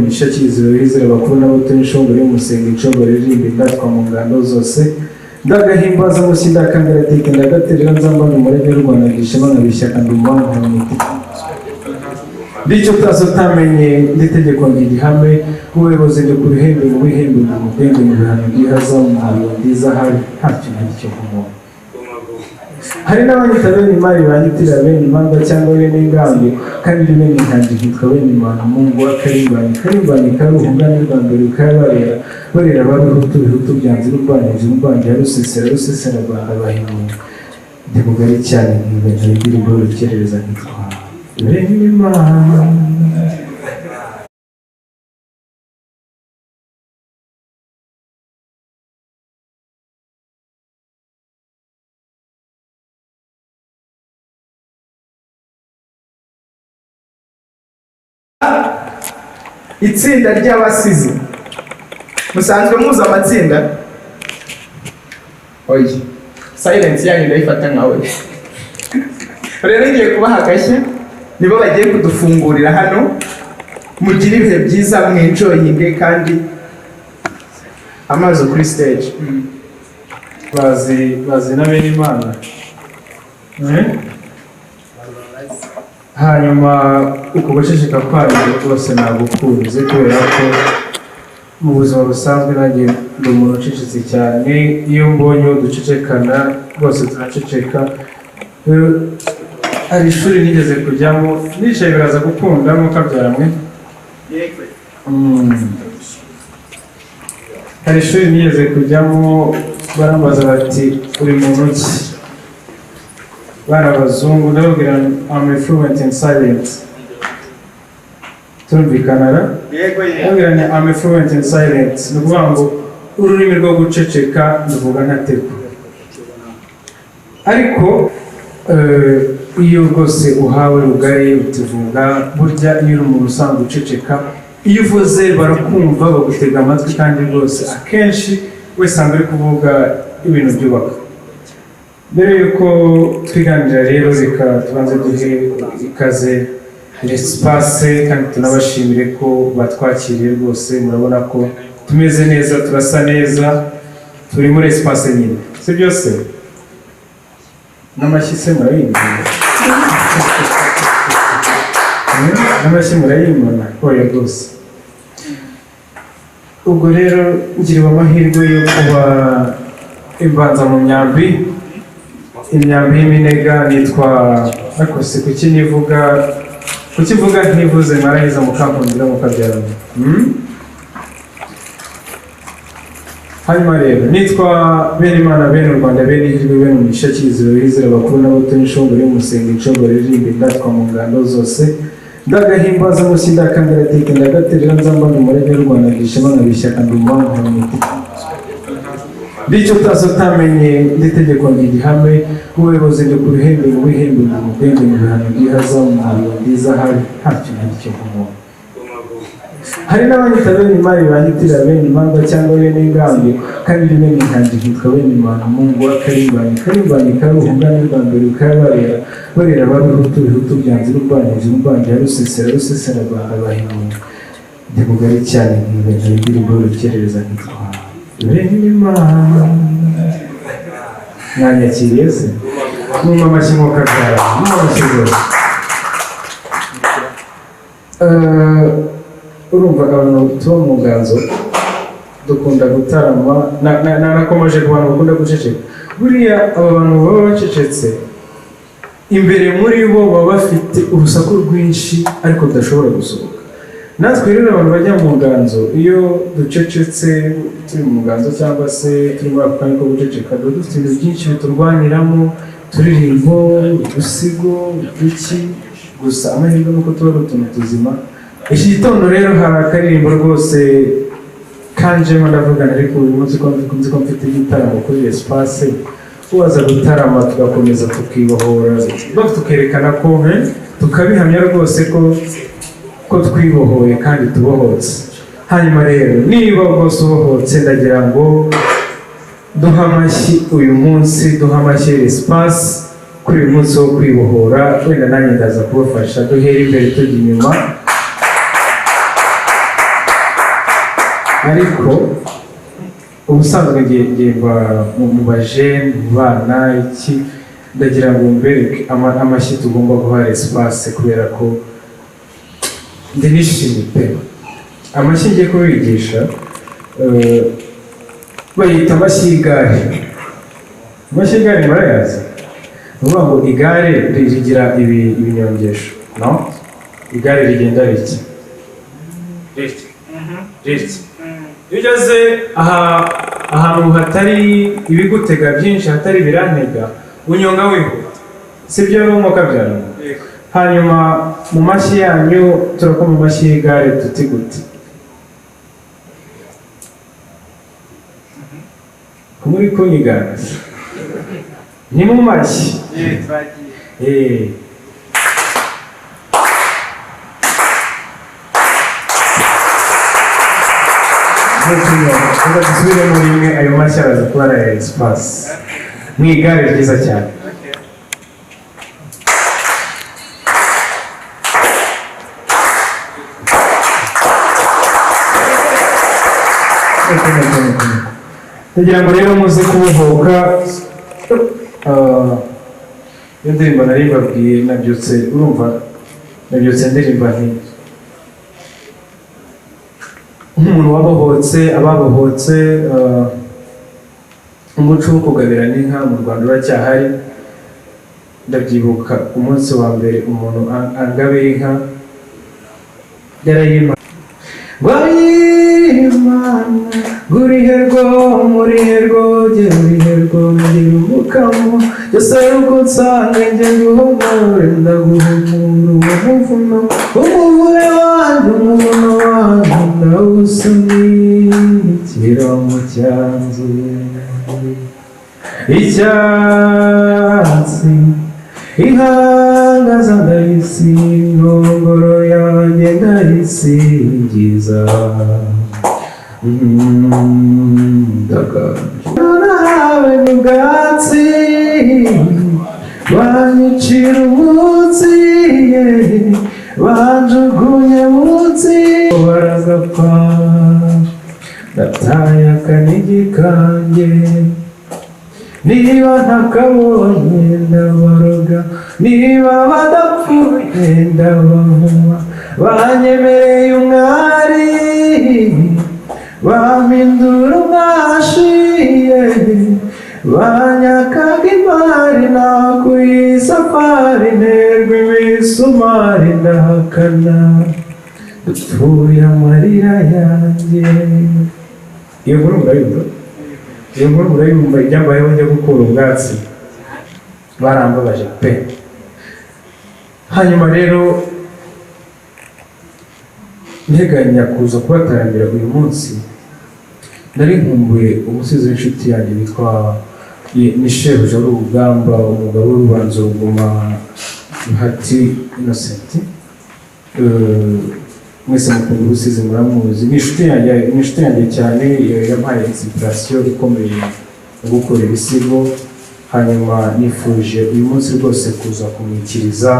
Ishakiziro rizira bakuru n'abato n'ishongore y'umusenga inshongore rimbi ndatwa mu ngando zose ndagahimbaza musida kangaratike ndagaterera nzamba mu murenge w'u Rwanda gishema nkabishyaka ndumva nk'umuti Dicho tazo tamenye nditegeko ngihame ubuyobozi byo ku bihembe mu bihembe mu bihembe mu bihano bihaza mu mabiro ndiza hari ntacyo n'icyo kumuntu hari n'abanyita bene imari banyitira bene impanga cyangwa bene ingambi kandi bene inkanji hitwa bene imana mungu w'akarimbani karuhunga n'urwambere ukabarera barera babihutu byanze n'urwanije n'urwanjye rusesera Rwanda bahimunga ndimugari cyane nk'ibintu y'indirimbo rukerereza nkitwa bene imana itsinda ry'abasizi musanzwe muza amatsinda oye silence yanyu ndayifata nkawe rero ngiye kubaha agashya nibo bagiye kudufungurira hano mugire ibihe byiza mwenjoyinge kandi amazi kuri stage bazi na bene imana hanyuma uko guceceka kwanyu rwose nagukunze kubera ko mu buzima busanzwe nanjye ndi umuntu ucecetse cyane iyo mbonye ducecekana rwose turaceceka hari ishuri nigeze kujyamo nicaye biraza gukunda nk'uko abyaramwe hari ishuri nigeze kujyamo barambaza bati uri muntu ki bana abazungu ndababwira I'm fluent in silence turumvikanara ndababwira ni I'm fluent in silence ni ukuvuga ngo ururimi rwo guceceka ndavuga ntateko ariko iyo rwose uhawe rugari utuvuga burya iyo uri umuntu usanzwe uceceka iyo uvuze barakumva bagutega amatwi kandi rwose akenshi wese uri kuvuga ibintu byubaka mbere yuko twiganira rero reka tubanze duhe ikaze l'espace kandi tunabashimire ko batwakiriye rwose murabona ko tumeze neza turasa neza turi muri espace nyine si byose n'amashyi se murayimana n'amashyi murayimana oya rwose ubwo rero ngiriwe amahirwe yo kuba imbanza mu myambi y'iminega nitwa nakose kukivuga ntivuze marahiza mukankundira mukabyarana hanyuma rero nitwa bene imana bene u Rwanda bene ihirwe bene umishakiziro rizira bakuru n'abato n'ishongore y'umusenga inshongore rimbi ndatwa mu ngando zose ndagahimbaza musida kangaratike ndagaterera nzamba mu murenge w'u Rwanda gishema nkabishyaka ndumva nk'umuti Dicho tazo tamenye nditegeko ngihame ubuyobozi byo ku bihembe mu bihembe mu bihembe mu bihano bihaza mu mabiro ndiza hari ntacyo n'icyo kumuntu hari n'abanyita bene imari banyitira bene impanga cyangwa bene ingambi kandi bene inkanji hitwa bene imana mungu w'akarimbani karuhunga n'urwambere ukabarera barera babihutu byanze n'urwanije n'urwanjye rusesera Rwanda bahimunga ndimugari cyane nk'ibintu y'indirimbo rukerereza nkitwa bene imana mwanyakiriye se numva amashyi nk'uko abyara numva amashyi rwose urumva abantu tuba mu nganzo dukunda gutarama nakomeje ku bantu bakunda guceceka buriya aba bantu baba bacecetse imbere muri bo baba bafite urusaku rwinshi ariko rudashobora gusohoka natwe rero abantu bajya mu nganzo iyo ducecetse turi mu nganzo cyangwa se turi muri ako kanya ko guceceka dufite ibintu byinshi biturwaniramo turirimbo udusigo uduki gusa amahirwe nuko tuba ari utuntu tuzima iki gitondo rero hari akaririmbo rwose kanjemo ndavugana ariko uyu munsi nzi ko mfite igitaramo kuri espace ubaza gutarama tugakomeza tukibohora tukerekana ko tukabihamya rwose ko twibohoye kandi tubohotse hanyuma rero niba rwose ubohotse ndagira ngo duha amashyi uyu munsi duha amashyi espace kuri uyu munsi wo kwibohora wenda nanjye ndaza kubafasha duhere imbere tujya inyuma ariko ubusanzwe ngiye mu bajene mu bana iki ndagira ngo mbereke amashyi tugomba guha espace kubera ko ndishimye pe. Amashyi ngiye kubigisha bayita amashyi y'igare. Amashyi y'igare barayazi? Uvuga ngo igare rigira ibinyongesho, no? Igare rigenda riki? Riti. Iyo ugeze ahantu hatari ibigutega byinshi, hatari birantega, unyonga wihuta. Sibyo n'umwuka byaro? Hanyuma mu mashyi yanyu turakoma mu mashyi y'igare tuti gute? Kumuri kunyigana ni mu mashyi. Dusubire muri imwe ayo mashyi araza kuba ari espace mu igare ryiza cyane. Kugira ngo rero muze kubohoka iyo ndirimbo nari mbabwiye nabyutse urumva nabyutse ndirimba nk'umuntu wabohotse ababohotse umuco wo kugabira n'inka mu Rwanda uracyahari. Ndabyibuka umunsi wa mbere umuntu angabira inka yarayima Imana guriherwo muriherwo geriherwo ngira umukamo byose uko nsanga njye guhumure ndaguhumura umuvuno umuvure wanjye umuvuno wanjye ndawusunikira mu cyanzu icyatsi ihangaza ndayisinga ngoro yanjye ndayisingiza nawe n'ubwatsi banyicira umunsi banjugunye munsi baragapfa ndataye akanigi kanjye niba ntakabonye ndabaroga niba badapfuye ndabahuma banyemereye umwari bampindura umwashiye banyakaga imari nakuye isafari nterwa imisumari ndahakana dupfuye amarira yanjye. Iyo nkuru murayumva? Iyo nkuru murayumva ibyambayeho njya gukura ubwatsi barambabaje pe. Hanyuma rero nteganya kuza kubatarambira uyu munsi nari nkumbuye umusizi w'inshuti yanjye witwa ni shebuja w'urugamba umugabo w'urubanza ruguma Bahati Innocent. Mwese mukunda ubusizi muramuzi, ni inshuti yanjye cyane, yampaye inspiration ikomeye yo gukora ibisigo. Hanyuma nifuje uyu munsi rwose kuza kumwikiriza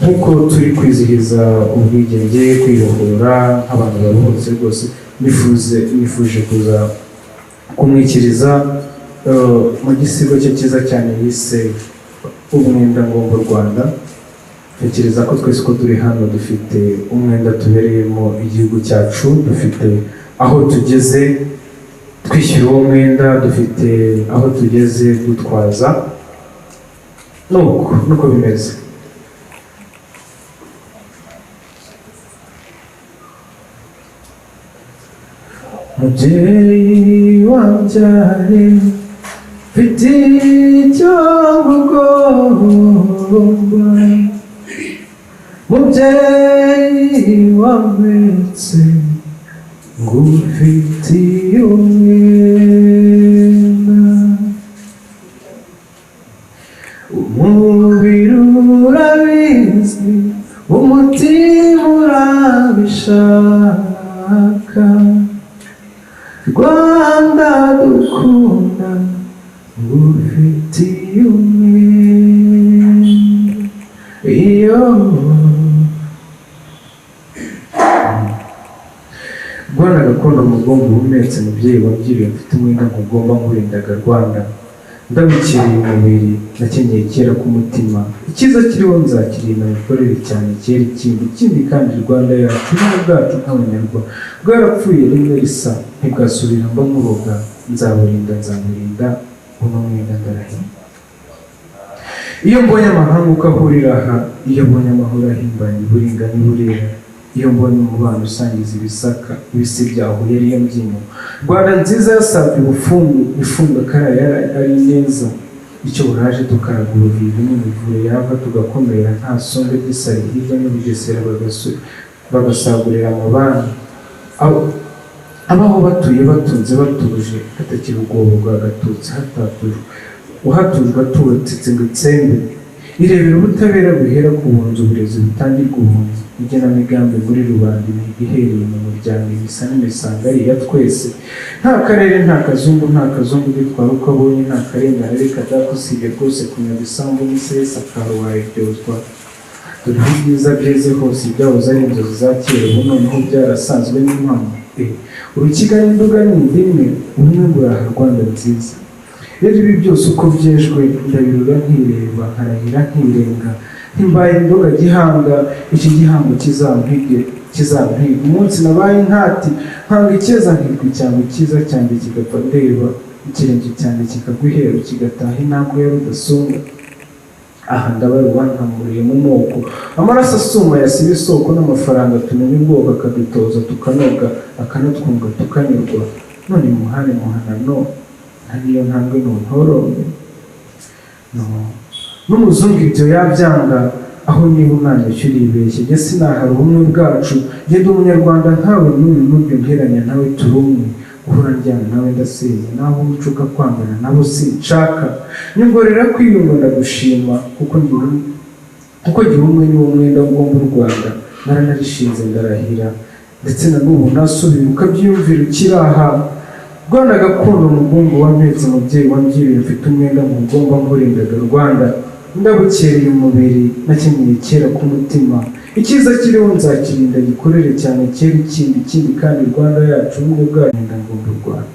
nk'uko turi kwizihiza ubwigenge kwibohora nk'abantu baruhutse rwose. Nifuje kuza kumwikiriza mu gisigo cye cyiza cyane yise umwenda ngomba Rwanda. Ntekereza ko twese ko turi hano dufite umwenda tubereyemo igihugu cyacu, dufite aho tugeze twishyura uwo mwenda, dufite aho tugeze dutwaza, nuko bimeze. Mubyeyi wambyaye mfite icyo ngugomba, mubyeyi wambetse ngufitiye umwenda, umubiri urabizi umutima urabishaka, Rwanda dukunda ngufitiye umwenda. Iyo Rwanda gakondo mugomba ubumetse mubyeyi wabyiruye mfite umwenda nkugomba nkurindaga Rwanda ndabukiriye umubiri nakenyeye kera ku mutima icyiza kiriho nzakirinda mikorere cyane kera ikindi kandi Rwanda yacu n'ubwacu nk'abanyarwanda bwarapfuye rimwe risa ntigasubira mba nkuroga nzaburinda uno mwenda ndarahinda iyo mbonye amahanga uko ahurira aha iyo mbonye amahoro ahimbanye uburingane burera iyo mbonye umubano usangiza ibisaka ibisi byahuye ariyo mbyino Rwanda nziza yasabye ubufungu ifunga karaya ari neza icyo buraje tukaraga ubuvivi n'imivure yava tugakomera nta songa ry'isari hirya n'ubugesera bagasagurira amabanki abaho batuye batunze batuje hatakiri ubwoba bwa gatutsi uhatujwe atuwatitse ngo itsembe irebera ubutabera buhera ku bunzi uburezi butangirwa ubunzi igenamigambi muri rubanda imihigo ihereye mu muryango imisa n'imisango ari iya twese nta karere nta kazungu bitwara uko abonye nta karengane reka dakusibye rwose kunyaga isambu n'isesa karubaye byozwa dore ibyiza byeze hose ibyahoze ari inzozi za kera ubu noneho byarasanzwe n'impamo urukiga n'induga ni indimwe ubumwe buraha Rwanda nziza rero ibi byose uko byejwe ndabirura nkireba nkarahira nkirenga ntimbaye indoga gihanga iki gihango kizampiga umunsi nabaye nkati nkanga icyeza nkirwa icyangwa icyiza cyanjye kigapfa ndeba ikirenge cyanjye kikaguhera kigataha intambwe ya rudasonga aha ndabarwa nkamuriye mu moko amaraso asuma yasiba isoko n'amafaranga tumenya ubwoko akadutoza tukanoga akanatwunga tukanyurwa none muhane muhanano hariyo ntambwe n'untorome n'umuzungu ibyo yabyanga aho niba umwana ushyira ibeshye njye sinahara ubumwe bwacu ngenda umunyarwanda ntawe n'ubyo nteranya nawe turi umwe uhora njyana nawe ndasenya naho ucuka kwangana nabo sinshaka nyongorera kwiyunga ndagushima kuko ngira umwe niwo mwenda ngomba u Rwanda naranarishinze ndarahira ndetse na n'ubu nasubira ukabyiyumvira ukiraha Rwanda gakondo mugongo wametse mubyeyi wabyiruye mfite umwenda mugomba nkurindaga Rwanda ndabukereye umubiri nakenyeye kera ku mutima icyiza kiriho nzakirinda gikorere cyane kera ikindi kandi Rwanda yacu n'ubwo bwarinda ngomba u Rwanda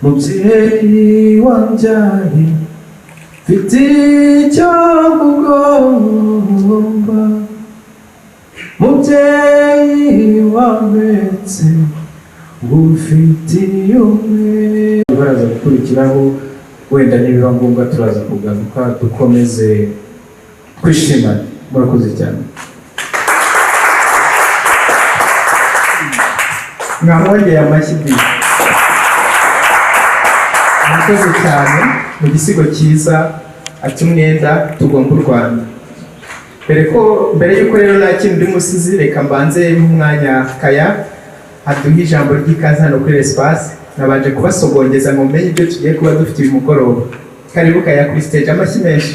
mubyeyi wambyaye mfite icyo ngugomba mubyeyi wametse ufitiye umwe baraza gukurikiraho wenda nibiba ngombwa turaza kugaruka dukomeze kwishimana murakoze cyane mwamwongeye amashyi murakoze cyane mu gisigo cyiza ati umwenda tugomba u Rwanda mbere yuko rero nakindi undi musizi reka mbanze nk'umwanya Kaya haduha ijambo ry'ikaze hano kuri Espace nabanje kubasogongeza ngo menye ibyo tugiye kuba dufite uyu mugoroba karibu Kaya kuri stage amashyi menshi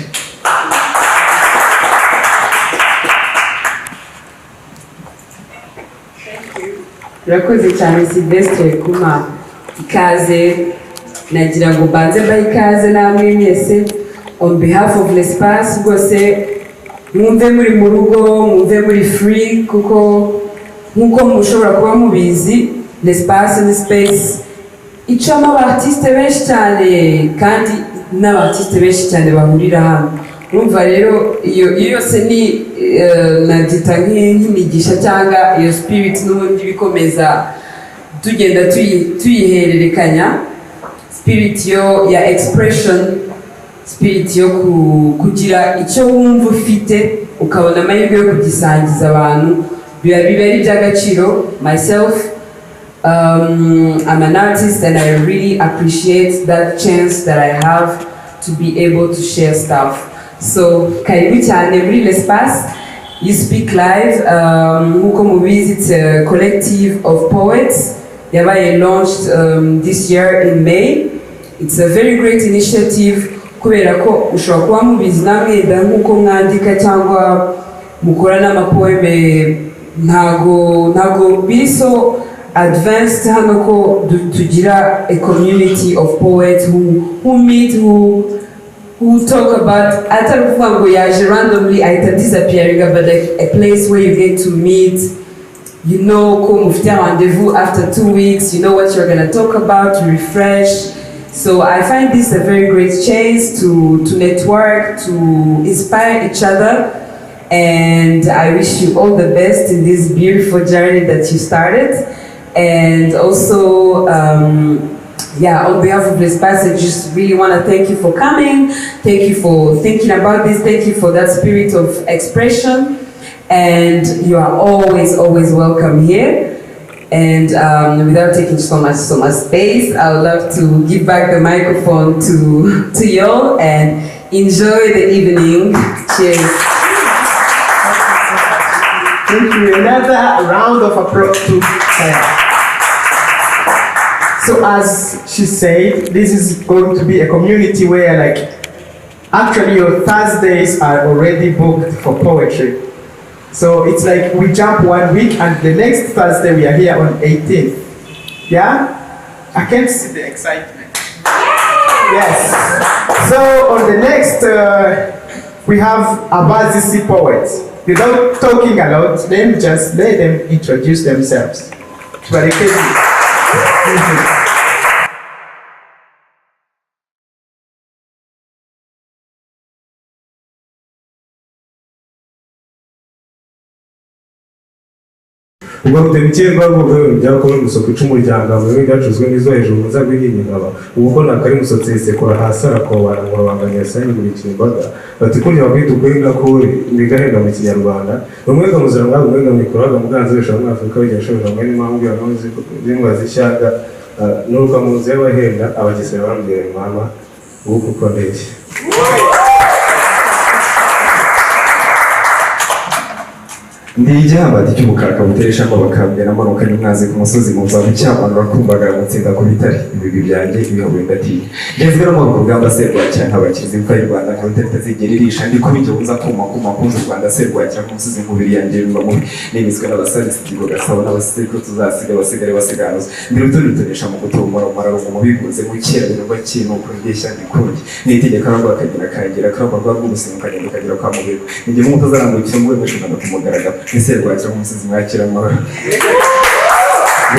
Urakoze cyane Sylvestre kuma ikaze nagira ngo banze mbahe ikaze namwe mwese on behalf of L'Espace rwose mwumve muri mu rugo mwumve muri free kuko nkuko mushobora kuba mubizi L'Espace ni space icamo abartiste benshi cyane kandi n'abartiste benshi cyane bahurira hano urumva rero iyo yose ni nabyita nk'imigisha cyangwa iyo spirit n'ubundi bikomeza tugenda tuyihererekanya spirit ya expression spirit yo kugira icyo wumva ufite ukabona amahirwe yo kugisangiza abantu biba ari iby'agaciro myself I'm an artist and I really appreciate that chance that I have to be able to share stuff so karibu cyane muri L'Espace USPEAK Live nkuko mubizi it's a collective of poets yabaye launched this year in May it's a very great initiative kubera ko ushobora kuba mubizi namwe nkuko mwandika cyangwa mukora n'amapoeme ntago biri so advanced hano ko tugira a community of poets who meet who talk about atari kuvuga ngo yaje randomly ahita disappearing but like a place where you get to meet you know, rendezvous after 2 weeks, you know what you're going to talk about, to refresh. So I find this a very great chance to network, to inspire each other. And I wish you all the best in this beautiful journey that you started. And also, on behalf of L'Espace, I just really want to thank you for coming. Thank you for thinking about this. Thank you for that spirit of expression. And you are always, always welcome here. And without taking so much space, I would love to give back the microphone to y'all and enjoy the evening. Cheers. Thank you. Another round of applause to Kaya. So as she said, this is going to be a community where actually your Thursdays are already booked for poetry. So it's like we jump 1 week and the next Thursday we are here on 18th. Yeah? I can't see the excitement. Yes. So on the next, we have Abazisi poets. Without talking a lot, then just let them introduce themselves. ubwo rutemikirwa rw'ubwo byakomeye gusoka icumu ryanga mu byacuzwe n'izo hejuru muza guhinyingaba ubwo nakari musotse sekora hasi arakobana ngo babanganya sanyi muri kimbaga bati kurya bakwita ukwenga kuri ndigahenda mu kinyarwanda umwega muzira ngabo umwega mikoroga muganze besha mu Afrika bigashoboka ngo n'impamvu y'abantu z'ingwa zishyanga nuruka mu nzu y'abahenda abagisera bambwira mama uko kondeke Ndijya bati cy'umukara kabuteresha ngo bakambera amanuka nyumwaze ku musozi muza gucyamanura kumbaga gutsinda ku bitari ibigwi byanjye ibihabuye ndatiye ngezwe no mu rugamba serwacya nk'abakizi kwa Rwanda nk'uteretse zigeririsha ndi ko bijye unza kuma kuza Rwanda serwacya ku musozi mubiri yanjye biba mu nimizwe n'abasari stigo gasabo n'abasiri ko tuzasiga basigare basiganuza ndirutunisha mu gutomora mararo mu biguze gukera bintu bakintu ku ngesha ndikundi nitegeka ngo akagira karamba rw'umusimu kagira kwa mubiri ngiye mu mutazarangukira mu wese kandi kumugaragara Serwacya umusizi mwakira amahoro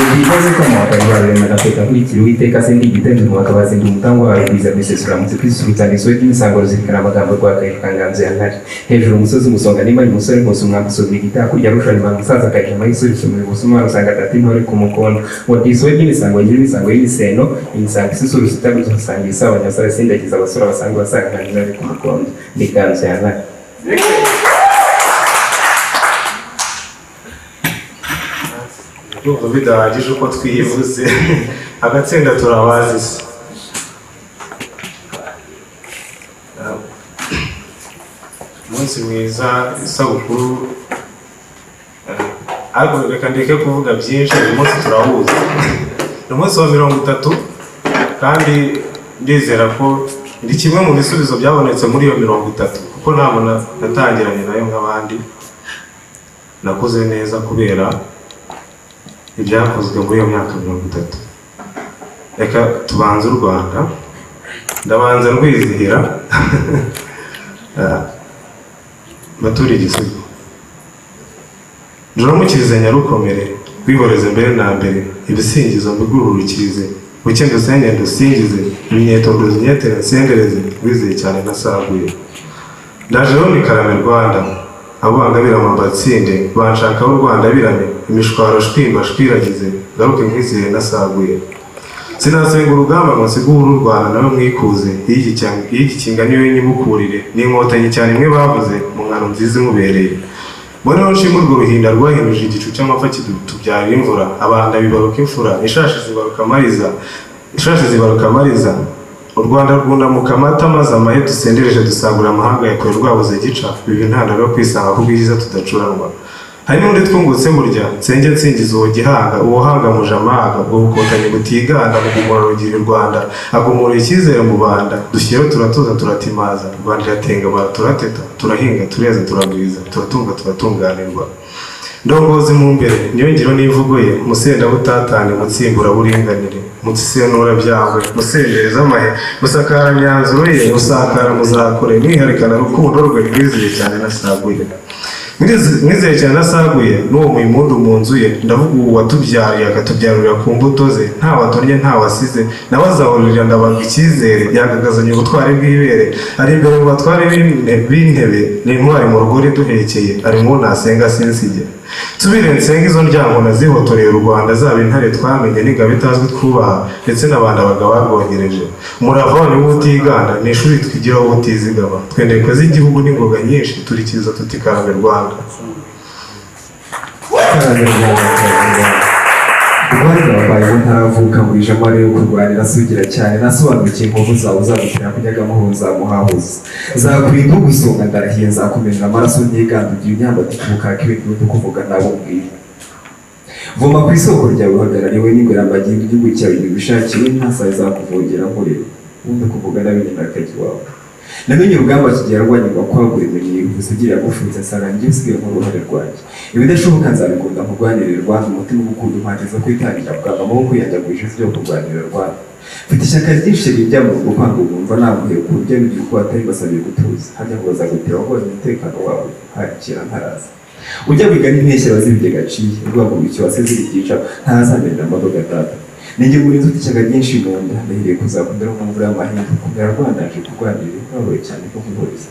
Ibibazo ko mwakabara nateka kurikira Uwiteka se ndigitende mwakabaza ndi umutangwa wa biza bisesura mu kwisubiza n'iswe ry'imisango zikana amagambo rwakayikanganze yankari hejuru umusozi musonga nimba ari musore nkose umwambusozi igita kurya rushani bamusaza kajima yisubisha mu busuma rusanga dati ntore ku mukono ngo diswe ry'imisango y'imisango y'iseno imisango isisuru sitaguza usanga isabanya sare sindagiza abasura basanga basanga ku mukono ndikanze yankari Ndumva bidahagije uko twivuze agatsinda turabazi umunsi mwiza isabukuru ariko reka ndeke kuvuga byinshi uyu munsi turahuza ni umunsi wa 30 kandi ndizera ko ndi kimwe mu bisubizo byabonetse muri iyo 30 kuko ntabona natangiranye nayo nk'abandi nakoze neza kubera ibyakozwe muri iyo myaka 30 reka tubanze u Rwanda ndabanza rwizihira batura igisigo njoro mukirize nyarukomere kwihoreze mbere na mbere ibisingizo mbigururukirize ukende usenge ndusingize imyeto nduzinyetere nsendereze wizeye cyane nasaguye ndajeho mikarame Rwanda abangabira amabatsinde banshaka u Rwanda birame imishwaro shwimba shwiragize garuke nkizire nasaguye sinasenga urugamba ngo nsigure u Rwanda nawe mwikuze iki kinganiwe nyibukurire n'inkotanyi cyane imwe bavuze mu nkano nziza imubereye mbona nshimwe urwo ruhinda rwahinduje igicu cy'amapfa kidubyarira imvura abanda bibaruka imfura ishashi zibaruka mariza u Rwanda rwundamuka amata maze amahe dusendereje dusagura amahanga yakore rwabuze gica bibi ntandaro yo kwisanga ku bwiza tudacuranwa hari n'undi twungutse burya nsenge nsingiza uwo gihanga uwo hanga muje amaga ubwo bukotanyi butiganda mu gumura rugira u Rwanda agumura icyizere mu banda dushyiraho turatuza turatimaza Rwanda iratenga turateta turahinga tureza turagwiza turatunga turatunganirwa ndongozi mu mbere niyo ngiro n'imvugo ye musenda butatane mutsimbura buringanire musenura byangwe musendereza amahe musakara myanzuro ye musakara muzakore mwiharikana rukundo rwe rwizeye cyane nasaguye mwizeye cyane nasaguye n'uwo muyimundu mu nzu ye ndavuga ubu watubyariye akatubyarurira ku mbuto ze nta watonye nta wasize nawe azahurira ndabaga icyizere yagagazanye ubutwari bw'ibere ari imbere mu batware b'intebe ni intwari mu rugori duhekeye ari mu nasenga sinsige tubire nsenga izo ndyango nazihotoreye u Rwanda zaba intare twamenye n'ingabo itazwi twubaha ndetse n'abandi abagabo barwongereje umurava wanyu w'utiganda ni ishuri twigiraho utizigama twendekwe z'igihugu n'ingoga nyinshi turikiza tutikarame Rwanda Rwanda wabayeho ntaravuka muri jamare yo kurwanira asugira cyane nasobanukiye inkovu zawe uzagutera kunyagamo uzamuhahuza zakurinda gusonga ndarahiye nzakumenera amaraso nyigandugira inyambati kubukaka ibintu kuvuga nabo mbwira voma ku isoko ryawe uhagarariwe n'ingwerambagira igihugu cyawe ntibishakiwe ntasaye zakuvogera nkureba wumve kuvuga n'abinyenera akajya iwawe namenye urugamba kigiye rwanyurwa kwagura imenye ubuze ugira yagufunze asanga njye usigaye nk'uruhare rwanjye ibidashoboka nzabikunda kurwanirira Rwanda umutima ugukunda impande zo kwitangira bwava amaboko yanjye agwije byo kurwanirira Rwanda mfite ishyaka ryinshi rijya mu gupanga umva namuheye ku buryo bigira uko batari basabiye gutuza hajya ngo bazagutera wabonye umutekano wawe hakira ntaraza ujya wiga n'impeshyi bazibye gaciye rwagura icyo wasize igica ntazamenera amadoga data Ninjye muri nzu ishyaka ryinshi mu nda ndahiriye kuzakundira mu mvura y'amahindu kumera Rwandaje kurwanirira babaye cyane ko kuhuriza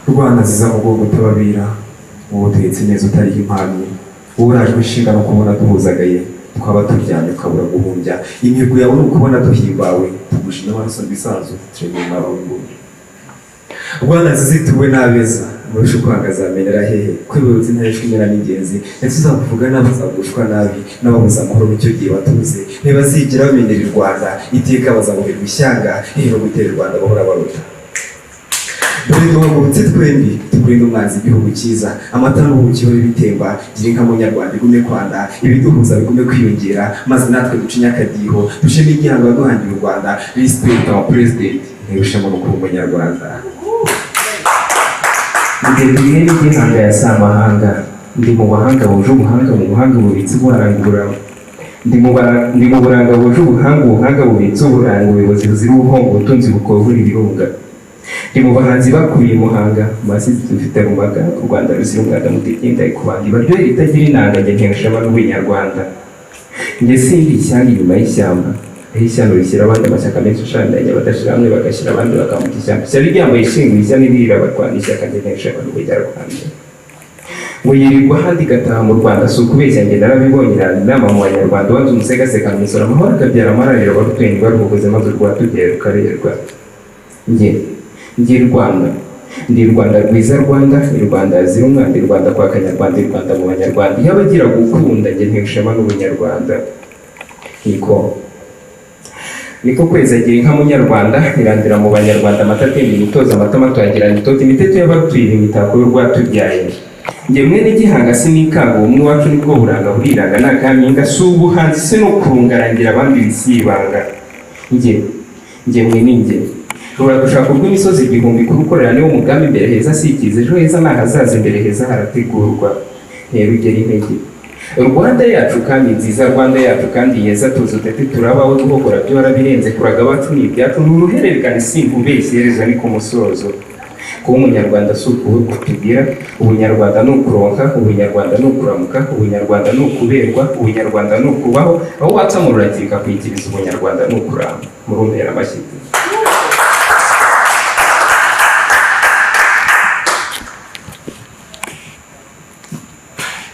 Rwanda ziza mu bwongo utababira ubu duhetse neza utariho impamyi wowe urajwe inshinga no kubona duhuzagaye twaba turyamye ukabura guhumbya imihigo yawe ni ukubona duhimbawe tugushije amaraso bisanzwe turemeye nawe w'imbuga Rwanda zizituwe n'abeza murusha kwangazamenera hehe kwibuza intashwe imera n'ingenzi ndetse uzakuvuga n'abazagushwa nabi n'ababuza amahoro icyo gihe batuze ntibazigera bamenyera u Rwanda iteka bazamuherwa ishyanga hero gutera u Rwanda bahora baruta dore duhagurutse twembi tukurinda umwanzi igihugu cyiza amata n'ubuki bihore bitemba gira inka munyarwanda igume kwanda ibiduhuza bigume kwiyongera maze natwe duce inyakadiho dusheme igihango waduhangira u Rwanda respect our president ntirushemo no kuba umunyarwanda Ndebire n'igihanga ya samahanga ndi mu bahanga buje ubuhanga mu buhanga bubitse ubuharangura ndi mu buranga buje ubuhanga bubitse uburanga ubuyobozi buzira ubuhongo ubutunzi bukovura ibirunga ndi mu bahanzi bakuriye muhanga masizi dufite rumaga u Rwanda ruzira umwanda mutigenda kubanga ibaryohera itagira inanga njye nteshema n'ubunyarwanda njye sindi ishyanga inyuma y'ishyamba ishyano rishyira abandi amashyaka menshi ashandanye badashira hamwe bagashyira abandi bakamuka ishyamba ishyari ryambaye ishinga ishyano irira barwana ishyaka njye nteshema n'ubunyarwanda ngo yirirwa ahandi igataha mu Rwanda si ukubeshya njye narabibonye inama mu banyarwanda wanze umusegaseka imisoro amahoro akabyara amarariro barutuye ntibaruhuguze maze urwatugere rukarerwa ndi Rwanda ndi Rwanda rwiza Rwanda i Rwanda zira umwanda i Rwanda kwa Kanyarwanda i Rwanda mu banyarwanda iyo abagira gukunda njye ntishema n'ubunyarwanda niko kwezi agira inka munyarwanda irandira mu banyarwanda amata atemba imitozo amata mato yagirana itoto imiteto y'abatuye imitako y'urwatubyaye njye mwene gihanga sinikanga ubumwe wacu nibwo buranga buriranga nakampinga si ubuhanzi se no kurungarangira abandi bisibanga njye mwene njye Rura dushaka urw'imisozi igihumbi kurukorera niwo mugambi imbere heza sikize ejo heza nahazaza imbere heza harategurwa nterugera intege Rwanda yacu kandi nziza Rwanda yacu kandi yeza tuzo tete turabaho guhogora byo warabirenze kuraga bacu ni ibyacu n'uruhererekane simbubeshyereza ni ku musozo kuba umunyarwanda si ukutubwira ubunyarwanda ni ukuronka ubunyarwanda ni ukuramuka ubunyarwanda ni ukuberwa ubunyarwanda ni ukubaho aho watsamura urakirika kwikiriza ubunyarwanda ni ukuramba murumpera amashyi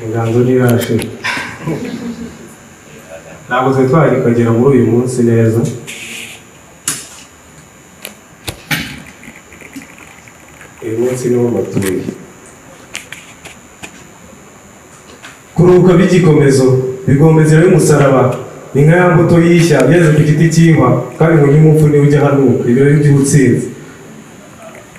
inganzo nirashe ntabwo twe twari kugera muri uyu munsi neza uyu munsi niwo matuye kuruhuka by'igikomezo bigomezera y'umusaraba ni nka ya mbuto y'ishya yeze ku giti cy'ihwa kandi ngo nyumupfu niwe ujya hanuka ibirori by'ubutsinzi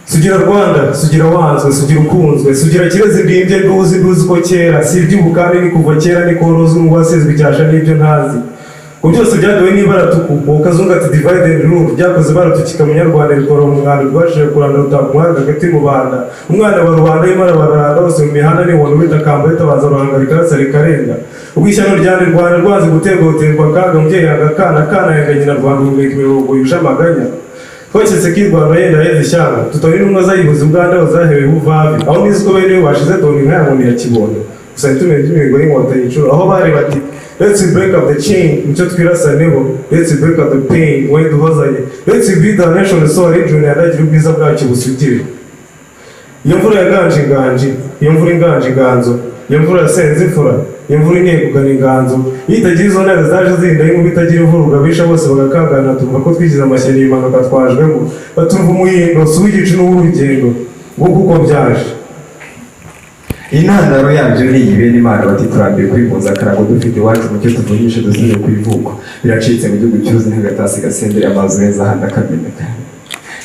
sugira Rwanda sugira wanzwe sugira ukunzwe sugira kirezi ndimbye nduzi ko kera si iby'ubu kandi ni kuva kera ni koroza n'ubwasezwe icyasha n'ibyo ntazi ku byose byaduwe n'ibara tukubuka zunga ati divide and rule byakoze baratukika munyarwanda rikora umwanda rwashije kuranda rutakumwanga hagati mu banda umwana wa rubanda y'imara baranda bose mu mihanda n'inkono bitakamba bitabaza ruhanga rikarasa rikarenga ubwo ishyano ryane rwanda rwazi gutegoterwa kaga mubyeyi akana yanga nyina rwanda ububika imirongo yuje amaganya twaketse ko irwanda yenda heza ishyanga tutabona intumwa zayibuze ubwanda zahewe buvavi aho nizi ko bene bashize dore inka ya nkoni ya kibondo gusa ntitumenye iby'imihigo y'inkotanyi inshuro aho bari bati let's break up the chain mucyo twirasaneho let's break up the pain when duhozanye let's build our nation so region yadagira ubwiza bwacyo busugire iyo mvura yaganje inganji iyo mvura inganje inganzo iyo mvura yasenze imfura iyo mvura igiye kugana inganzo iyo itagira izo ntare zaje zinda y'inkuba itagira imvura ugabisha bose bagakangana tuvuga ko twigize amashyari y'impanuka twajwemo batumva umuhindo si uw'igicu n'uw'urugendo ngo kuko byaje intandaro yabyo ni iyi bene imana bati turambiye kwivuza akarago dufite iwacu mucyo tuvunyishe dusubire ku ivuko biracitse mu gihugu cyuzi nk'agatasi gasendera amazu meza ahandi akameneka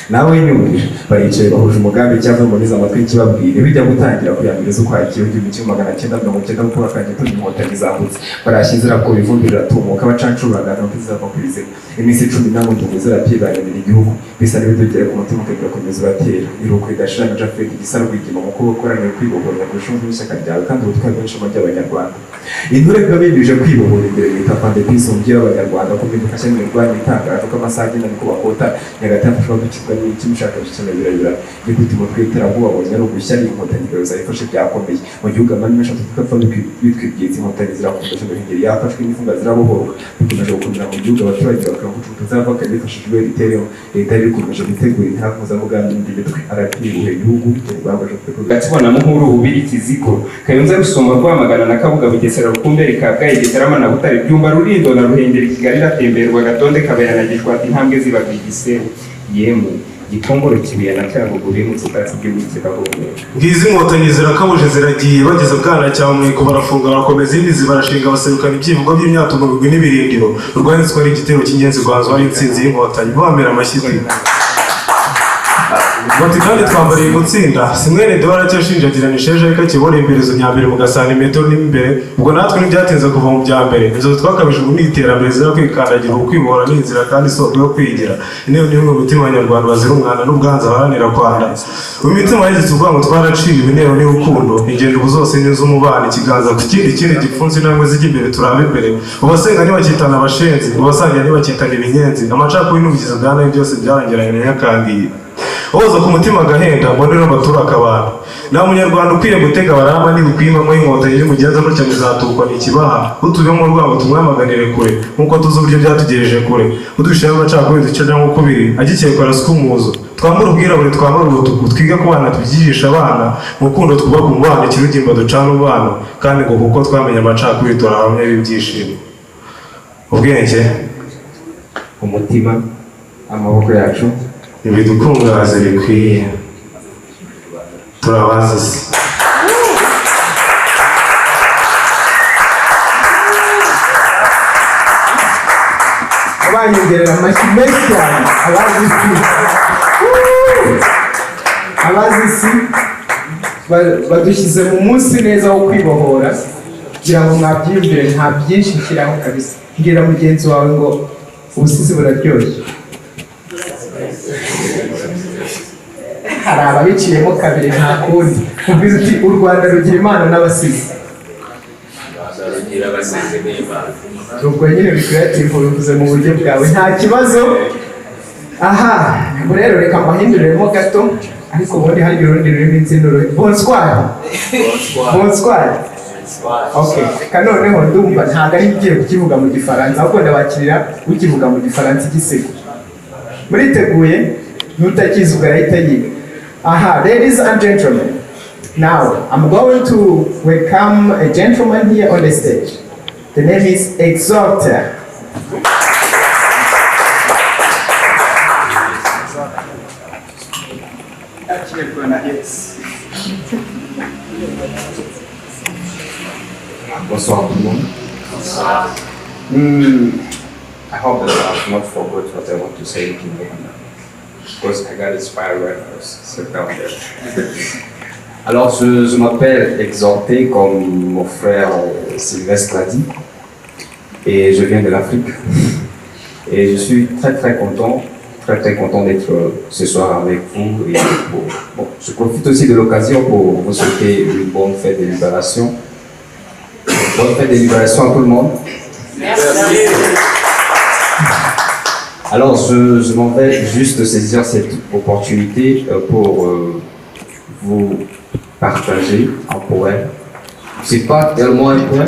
nawe nyumvira baricaye bahuje umugambi cyangwa mboneza amatwi ikibabwire bijya gutangira kuyamiriza ukwakira igihumbi kimwe magana cyenda mirongo icyenda gukora akanya turi inkotanyi zambutse barashyizira ku ivumbi riratumuka bacancuragana bakizava ku izina iminsi 10 ndungu zirapyibanira igihugu bisa n'ibidogera ku mutima ukagira komeza batera iruko idashira na Jafet gisara kwigima mu kubo koranye kwibohora ku shungu y'ishyaka ryawe kandi ubutwari bw'ishema ry'abanyarwanda intore bwabibije kwibohora imbere bita pande bisongira abanyarwanda ko bivuga cyane rwanda itangaje ko amasaha agenda niko bakota nyagatatu ashobora gukizwa n'ikimushaka cyane birabira gikuti mu twitera ngo babonye ari ugushya n'inkotanyi zayifashe byakomeye mu gihugu amani meshatu tukapfa bitwibyiza inkotanyi zirakunda cyo hingeri yafashwe n'ifunga zirabohora bikomeje gukomera mu gihugu abaturage bakavuga zava kandi bifashijwe ritereo leta ikomeje gutegura intara mpuzamahanga n'imitwe arakibuhe igihugu babaje gatibona mu nkuru ubiri kiziko kayunza rusoma rwamagana na kabuga bugesera rukumbere kabgaye gitarama na butare byumba rurindo na ruhengeri kigali ratemberwa gatonde kaberanagishwa intambwe zibaga igisebo yemwe gitongoro kibuye na cyangugure mu tsatsi by'umukiraho ngizi inkotanyi zirakabuje ziragiye bageze bwana cyamwe ko barafunga barakomeza indi zibarashinga baserukana ibyivugo by'imyato mu bigwi n'ibirindiro urwanditswe ari igitero cy'ingenzi rwanzwe ari intsinzi y'inkotanyi bamera amashyiga bati kandi twambariye gutsinda simwene de waracyashinjagirana isheje ariko kibora imbere zo nyambere mu gasana imetero n'imbere ubwo natwe ntibyatinze kuva mu bya mbere inzozi twakabije ubu n'iterambere zira kwikandagira ukwibora n'inzira kandi isoko yo kwigira niyo ni umwe mutima w'abanyarwanda bazira umwana n'ubwanza baharanira kwanda mu mitima yagize ubwango twaraciye ibinero n'urukundo ingendo ubu zose ni z'umubano ikiganza ku kindi gipfunsi intambwe zijya imbere turaba imbere ubasenga ntibakitana abashenzi ubasangira ntibakitana ibinyenzi amacakubiri n'ubugizi bwa nabi byose byarangiranye na nyakangiye oza ku mutima agahenda mbonera abaturage abantu nta munyarwanda ukwiye gutega baramba n'ukwimamo inkotanyi y'umugenza no cyane zatukwa n'ikibaha utuye mu rwabo tumwamaganire kure nk'uko tuzi uburyo byatugejeje kure udushyiraho amacakubiri ducana nk'uko biri agikekwa arasuka umuzo twambura ubwirabure twambura ubutuku twiga ku bana tubyigisha abana mu rukundo twubaka umubano ikirugimba ducana umubano kandi ngo kuko twamenye amacakubiri turahamya ibyishimo ubwenge umutima amaboko yacu ibidukungahaza bikwiye turabazize abanyongerera amashyi menshi cyane abazi isi badushyize mu munsi neza wo kwibohora kugira ngo mwabyiyumvire nta byinshi nshyiraho kabisa mbwira mugenzi wawe ngo ubusizi buraryoshye hari ababiciyemo kabiri nta kundi ubwiza uti u Rwanda rugira imana n'abasizi ubwo nyine bikreative bivuze mu buryo bwawe nta kibazo aha ubwo rero reka mbahinduremo gato ariko ubundi hari urundi rurimo inzinuro bonsoir okay kanoneho ndumva ntabwo ari igiye kukivuga mu gifaransa ahubwo ndabakirira ukivuga mu gifaransa igisego muriteguye nutakizi ugahita yiga aha ladies and gentlemen now I'm going to welcome a gentleman here on the stage. The name is Exalter. Bonsoir tout le monde. I hope that I've not forgot what I want to say in Rwanda. Because I got inspired when I was sitting down there. Alors, je m'appelle Exalté, comme mon frère Sylvestre l'a dit. et je viens de l'Afrique. Et je suis très content d'être ce soir avec vous. Et bon, je profite aussi de l'occasion pour vous souhaiter une bonne fête de libération. Bonne fête de libération à tout le monde. Merci. Alors, je m'en vais juste saisir cette opportunité pour vous partager un poème. C'est pas tellement un poème.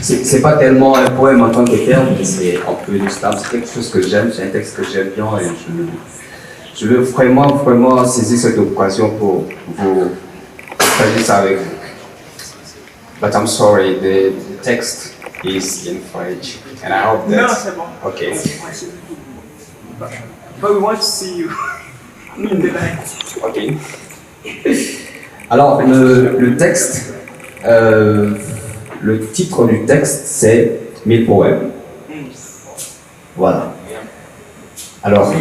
C'est pas tellement un poème en tant que tel, mais c'est un peu du slam. C'est quelque chose que j'aime, c'est un texte que j'aime bien et je veux vraiment saisir cette occasion pour vous partager ça avec vous. But I'm sorry, the text is in French, and I hope that. No, c'est bon. Okay. But we want to see you in the light. Ok. Alors, le texte, le titre du texte, c'est 1000 poèmes. Voilà. Alors,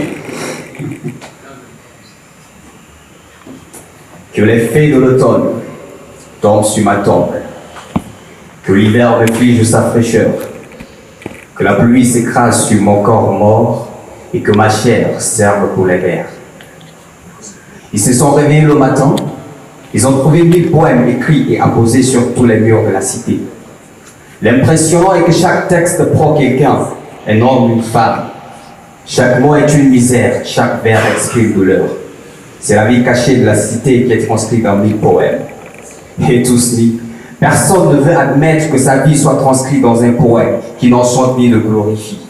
que les fées de l'automne tombent sur ma tombe, que l'hiver me fige sa fraîcheur, que la pluie s'écrase sur mon corps mort et que ma chair serve pour les vers. Ils se sont réveillés le matin, ils ont trouvé 1000 poèmes écrits et apposés sur tous les murs de la cité. L'impression est que chaque texte prend quelqu'un, un homme, une femme. Chaque mot est une misère, chaque vers exprime douleur. C'est la vie cachée de la cité qui est transcrite dans 1000 poèmes. Et tous dit, personne ne veut admettre que sa vie soit transcrite dans un poème qui n'enchante ni ne glorifie.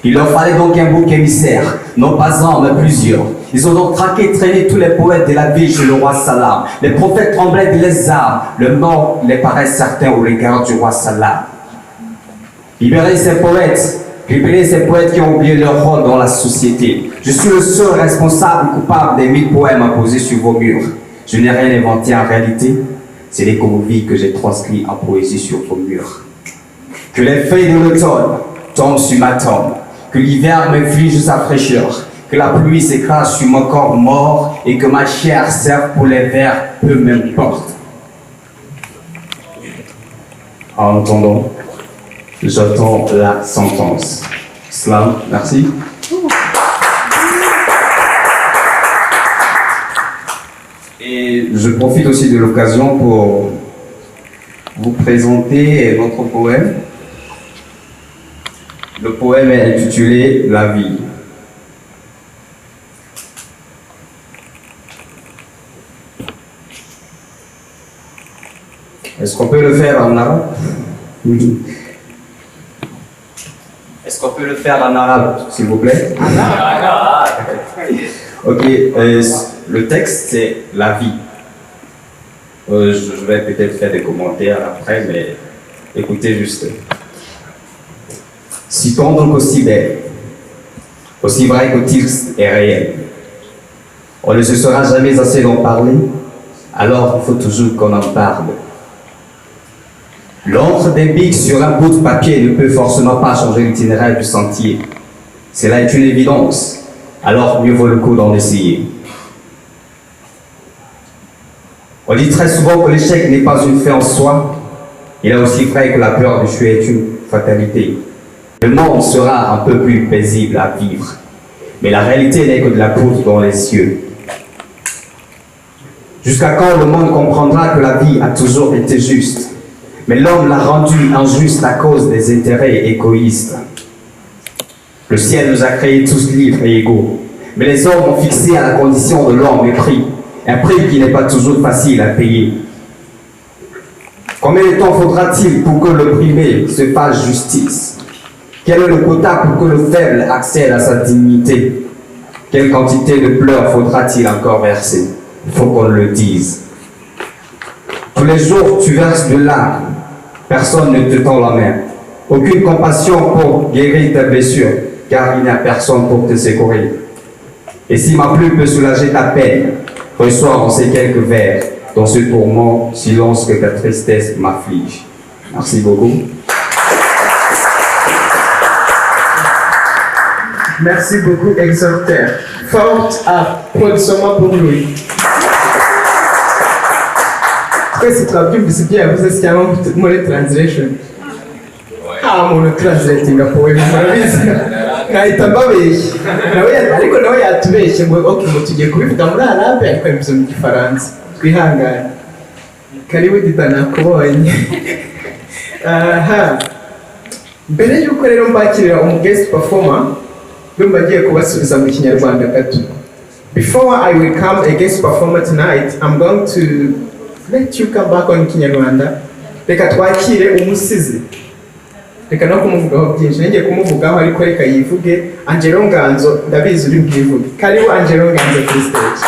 Il leur fallait donc un bouc émissaire, non pas un, mais plusieurs. Ils ont donc traqué, traîné tous les poètes de la ville chez le roi Salam. Les prophètes tremblaient de les armes. Le mort les paraît certain au regard du roi Salam. Libérez ces poètes qui ont oublié leur rôle dans la société. Je suis le seul responsable coupable des 1000 poèmes apposés sur vos murs. Je n'ai rien inventé en réalité. C'est les convives que j'ai transcrits en poésie sur vos murs. Que les feuilles de l'automne tombent sur ma tombe. Que l'hiver m'inflige sa fraîcheur. Que la pluie s'écrase sur mon corps mort et que ma chair serve pour les vers, peu m'importe. En attendant, j'attends la sentence. Slam, merci. Et je profite aussi de l'occasion pour vous présenter notre poème. Le poème est intitulé « La vie ». Est-ce qu'on peut le faire en arabe? Oui. Est-ce qu'on peut le faire en arabe, s'il vous plaît? Ok, le texte c'est « La vie ». Je vais peut-être faire des commentaires après, mais écoutez juste. Citons donc aussi belle, aussi vrai que texte est réel. On ne se sera jamais assez d'en parler, alors il faut toujours qu'on en parle. L'encre des bics sur un bout de papier ne peut forcément pas changer l'itinéraire du sentier. Cela est une évidence, alors mieux vaut le coup d'en essayer. On dit très souvent que l'échec n'est pas une fin en soi. Il est aussi vrai que la peur d'échouer est une fatalité. Le monde sera un peu plus paisible à vivre, mais la réalité n'est que de la poudre dans les yeux. Jusqu'à quand le monde comprendra que la vie a toujours été juste, mais l'homme l'a rendue injuste à cause des intérêts égoïstes. Le ciel nous a créés tous libres et égaux, mais les hommes ont fixé à la condition de l'homme un prix qui n'est pas toujours facile à payer. Combien de temps faudra-t-il pour que l'opprimé se fasse justice? Quel est le quota pour que le faible accède à sa dignité? Quelle quantité de pleurs faudra-t-il encore verser? Il faut qu'on le dise. Tous les jours, tu verses de larmes. Personne ne te tend la main. Aucune compassion pour guérir tes blessures, car il n'y a personne pour te secourir. Et si ma plume peut soulager ta peine, reçois en ces quelques vers, dans ce tourment, silence que ta tristesse m'afflige. Merci beaucoup. Merci beaucoup, exhorteur. Forte applaudissement pour lui. Twese twabyumvise ibyo yavuze cyangwa muri translation. nta muntu translatinga poem murabizi nahita mbabeshya ariko nawe yatubeshye ngo okay ngo tugiye kubivuga muri arabe ariko bivuze mu gifaransa twihangane karibu Dida nakubonye aha mbere y'uko rero mbakirira guest performer ndumva ngiye kubasubiza mu kinyarwanda gato. Before I welcome a guest performer tonight, I'm going to let you come back on Kinyarwanda. Reka twakire umusizi. Reka no kumuvugaho byinshi. Ngiye kumuvugaho ariko reka yivuge. Angelo Nganzo ndabizi uri bwivuge. Karibu Angelo Nganzo kuri stage.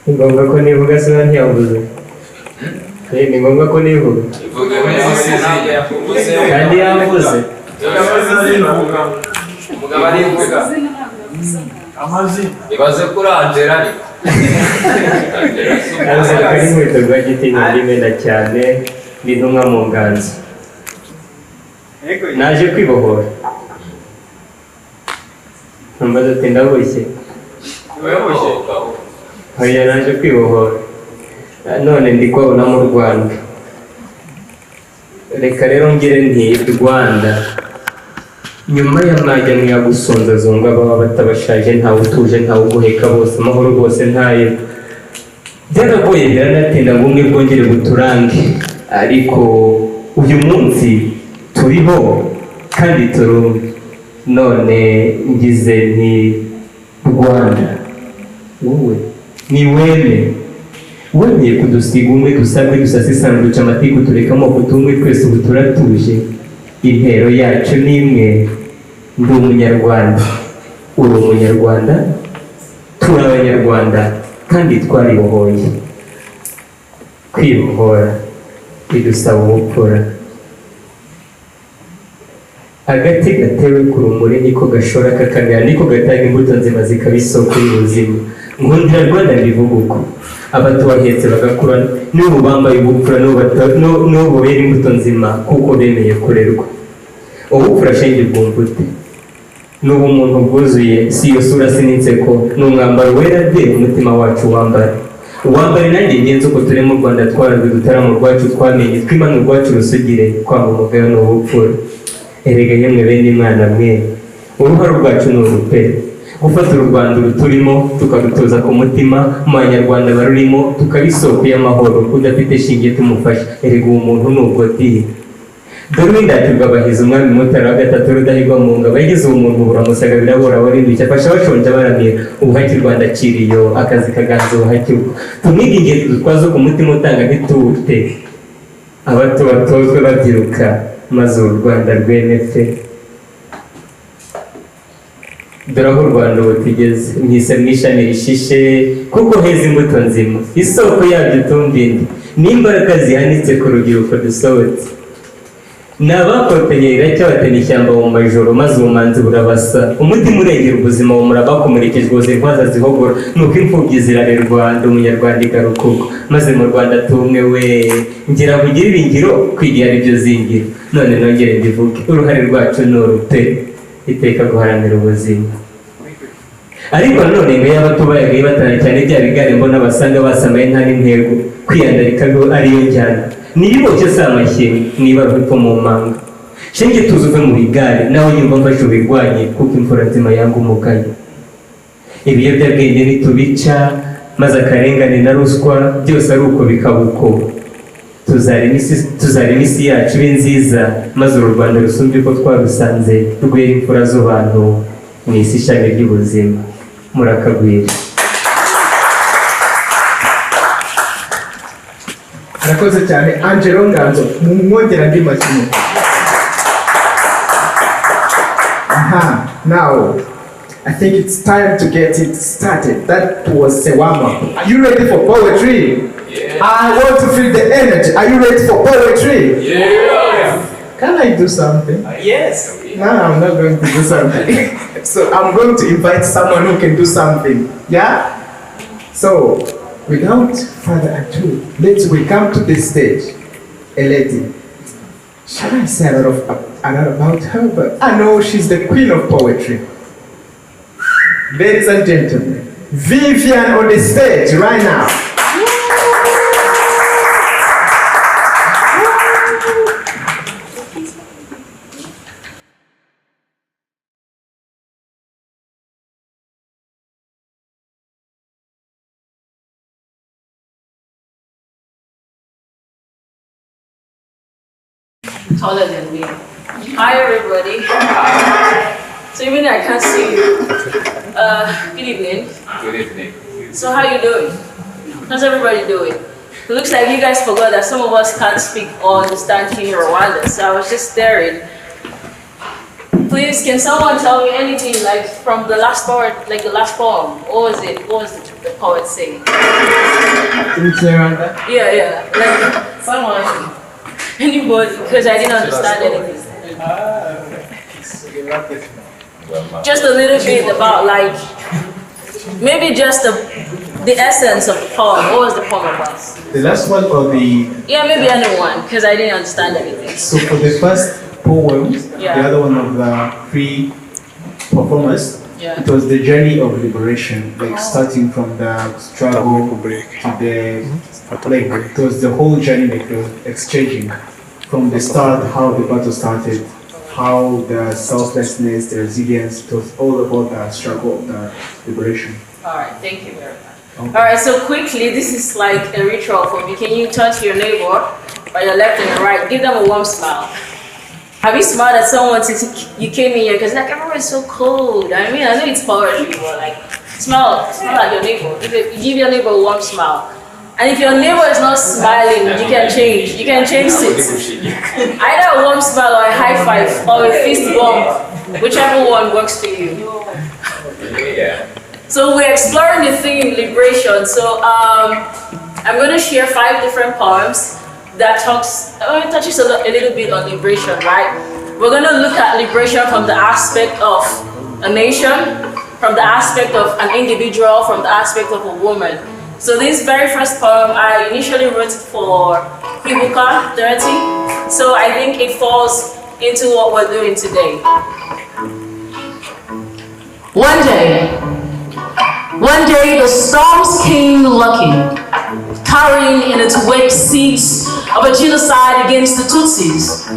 Ni ngombwa ko nivuga se ntiyavuze. Ni ngombwa ko nivuga. Kandi yavuze. Umugabo arivuga. Ibaze kuri Angela ariko. Araza kari mu bikorwa gitinya rimena cyane n'intumwa mu nganzo. Naje kwibohora. Namaze ati ndaboshye. Oya naje kwibohora. None ndi kubona mu Rwanda. Reka rero ngire nti Rwanda nyuma y'amajya mwagusonza zonga baba batabashaje ntawe utuje ntawe uguheka bose amahoro bose ntaye byaragoye biranatinda ngo umwe bwongere buturange ariko uyu munsi turiho kandi turumwe none ngize nti Rwanda wowe ni wemeye kudusiga umwe dusabwe dusasisana duca amatiku tureka amoko tumwe twese ubu turatuje intero yacu ni imwe ndi umunyarwanda uri umunyarwanda turi abanyarwanda kandi twaribohoye kwibohora bidusaba ubupfura agati gatewe ku rumuri niko gashora kakagara niko gatanga imbuto nzima zikaba isoko y'ubuzima nkundira Rwanda mbivuga uko abatubahetse bagakura n'ubu bambaye ubupfura n'ubu bera imbuto nzima kuko bemeye kurerwa ubupfura shenge bwumvute n'ubu umuntu bwuzuye si iyo sura sininseko n'umwambaro wera de umutima wacu wambare nanjye ngenzi uko turi mu Rwanda twarazwe dutaramo rwacu twamenye twimana urwacu rusugire kwanga umugayo n'ubupfura erega yemwe bene Imana mwe uruhare rwacu ni urupere gufata u Rwanda ruturimo tukarutoza ku mutima mu banyarwanda barurimo tukabisoko y'amahoro udafite shinge tumufasha erega umuntu nubwo di dore indatirwa bahize umwami mutara wa gatatu rudahigwa mu ngabo yagize umuntu buramusaga birabura warinduye afasha bashonje baramira ubuhake Rwanda ciriyo akazi kaganza ubuhake tumwiga ingendo dutwaza ku mutima utanga ntitute abato batozwe babyiruka maze u Rwanda rwemefe dore aho u Rwanda butigeze mwise mwishami rishishe kuko heza imbuto nzima isoko yabyo tumbindi n'imbaraga zihanitse ku rubyiruko dusohotse n'abakoteye cyabatena ishyamba mu majoro maze ubumanzi burabasa umutima urengera ubuzima murabakomerekeje rwose intwaza zihogora nuko imfubyi zirarerwa ndi umunyarwanda igarukuko maze mu Rwanda tumwe we ngira kugira ibingiro kwigira ibyo zingiro none nongere ndivuge uruhare rwacu ni urupe iteka guharanira ubuzima ariko none ngo yaba tubaye batana cyane bya bigare mbona basanga basamaye nta n'intego kwiyandarika ariyo njyana nibiboke se amashyi niba rupfa mu manga shenge tuzuve mu bigare nawe yumva mfashe ubirwanye kuko imfura nzima yanga umugayo ibiyobyabwenge nitubica maze akarengane na ruswa byose ari uko bikaba uko tuzarema isi yacu ibe nziza maze uru Rwanda rusumbye ko twarusanze rwera imfura z'abantu mu isi ishami ry'ubuzima murakagwira arakoze cyane Angelo Nganzo mwongera ndi makino. Now I think it's time to get it started. That was a warm-up. Are you ready for poetry? Yeah. I want to feel the energy. Are you ready for poetry? Yeah. Can I do something? Yes. No, I'm not going to do something. So I'm going to invite someone who can do something. Yeah? So, without further ado, let's welcome to the stage a lady. Shall I say a lot about her? But I know she's the queen of poetry. Ladies and gentlemen, Vivian on the stage right now. Taller than me. Hi everybody. So even though I can't see you. Good evening. Good evening. So how you doing? How's everybody doing? It looks like you guys forgot that some of us can't speak or understand Kenya Rwanda, so I was just staring. Please, can someone tell me anything like from the last part, like the last poem? What was it? What was the poet saying? Yeah. Like someone. Anybody, because I didn't understand anything. Just a little bit about like, maybe just the essence of the poem. What was the poem about? The last one or the... Yeah, maybe anyone, because I didn't understand anything. So for the first poem, Yeah. the other one of the three performers, Yeah. it was the journey of liberation, like starting from the struggle to the, like it was the whole journey, like the exchanging from the start, how the battle started, how the selflessness, the resilience, it was all about the struggle of the liberation. All right, thank you very much. All right, so quickly, this is like a ritual for me. Can you touch your neighbor by your left and your right? Give them a warm smile. Have you smiled at someone since you came in here? Because like everyone is so cold. I mean, I know it's poetry, but like smile at your neighbor. Give your neighbor a warm smile. And if your neighbor is not smiling, you can change. You can change seats. Either a warm smile or a high five or a fist bump, whichever one works for you. Yeah. So we're exploring the theme liberation. So I'm going to share 5 different poems that touches a little bit on liberation, right? We're going to look at liberation from the aspect of a nation, from the aspect of an individual, from the aspect of a woman. So this very first poem, I initially wrote for Kwibuka 30, so I think it falls into what we're doing today. One day the storms came looking, carrying in its wake seeds of a genocide against the Tutsis.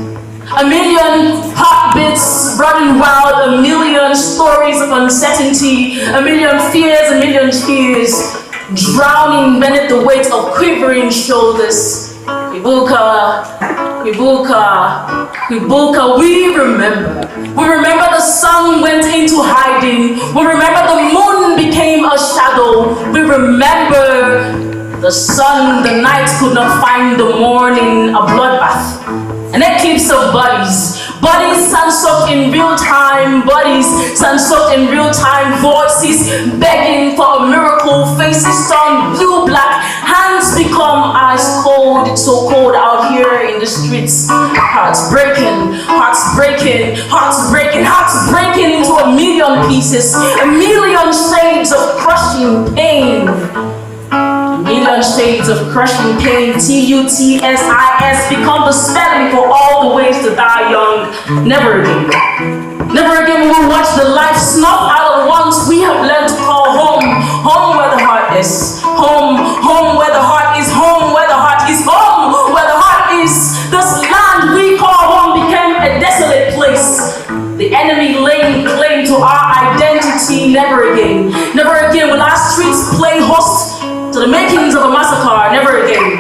A million heartbeats running wild, a million stories of uncertainty, a million fears, a million tears, drowning beneath the weight of quivering shoulders. Kwibuka, Kwibuka, Kwibuka, we remember. We remember the sun went into hiding. We remember the moon became a shadow. We remember the sun, the night could not find the morning, a bloodbath. An eclipse of bodies. Bodies sun-soaked in real time, bodies sun-soaked in real time, voices begging for a miracle, faces turned blue-black, hands become ice cold. It's so cold out here in the streets. Hearts breaking, hearts breaking, hearts breaking, hearts breaking into a million pieces, a million shades of crushing pain. Million shades of crushing pain, T-U-T-S-I-S, become the spelling for all the ways to die young. Never again. Never again will we watch the life snuff out of ones we have learned to call home. Home where the heart is. Home, home where the heart is. Home where the heart is. Home where the heart is. This land we call home became a desolate place. The enemy laying claim to our identity. Never again. Never again will our streets play host to the makings of a massacre. Never again.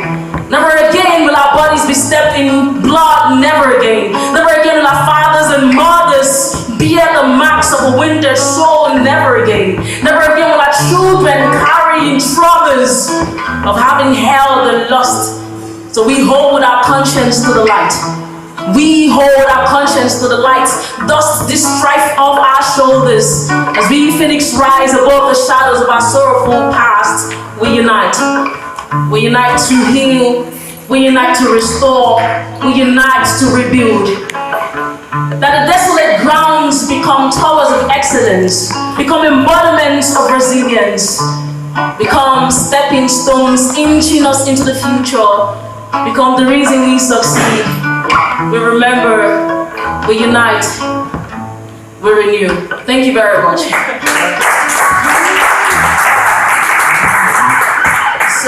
Never again will our bodies be stepped in blood. Never again. Never again will our fathers and mothers bear the marks of a winter soul. Never again. Never again will our children carry in traumas of having held and lost. So we hold our conscience to the light. We hold our conscience to the light. Dust this strife off our shoulders. As we phoenix rise above the shadows of our sorrowful past, we unite. We unite to heal. We unite to restore. We unite to rebuild. That the desolate grounds become towers of excellence, become embodiments of resilience, become stepping stones inching us into the future, become the reason we succeed. We remember, we unite, we renew. Thank you very much.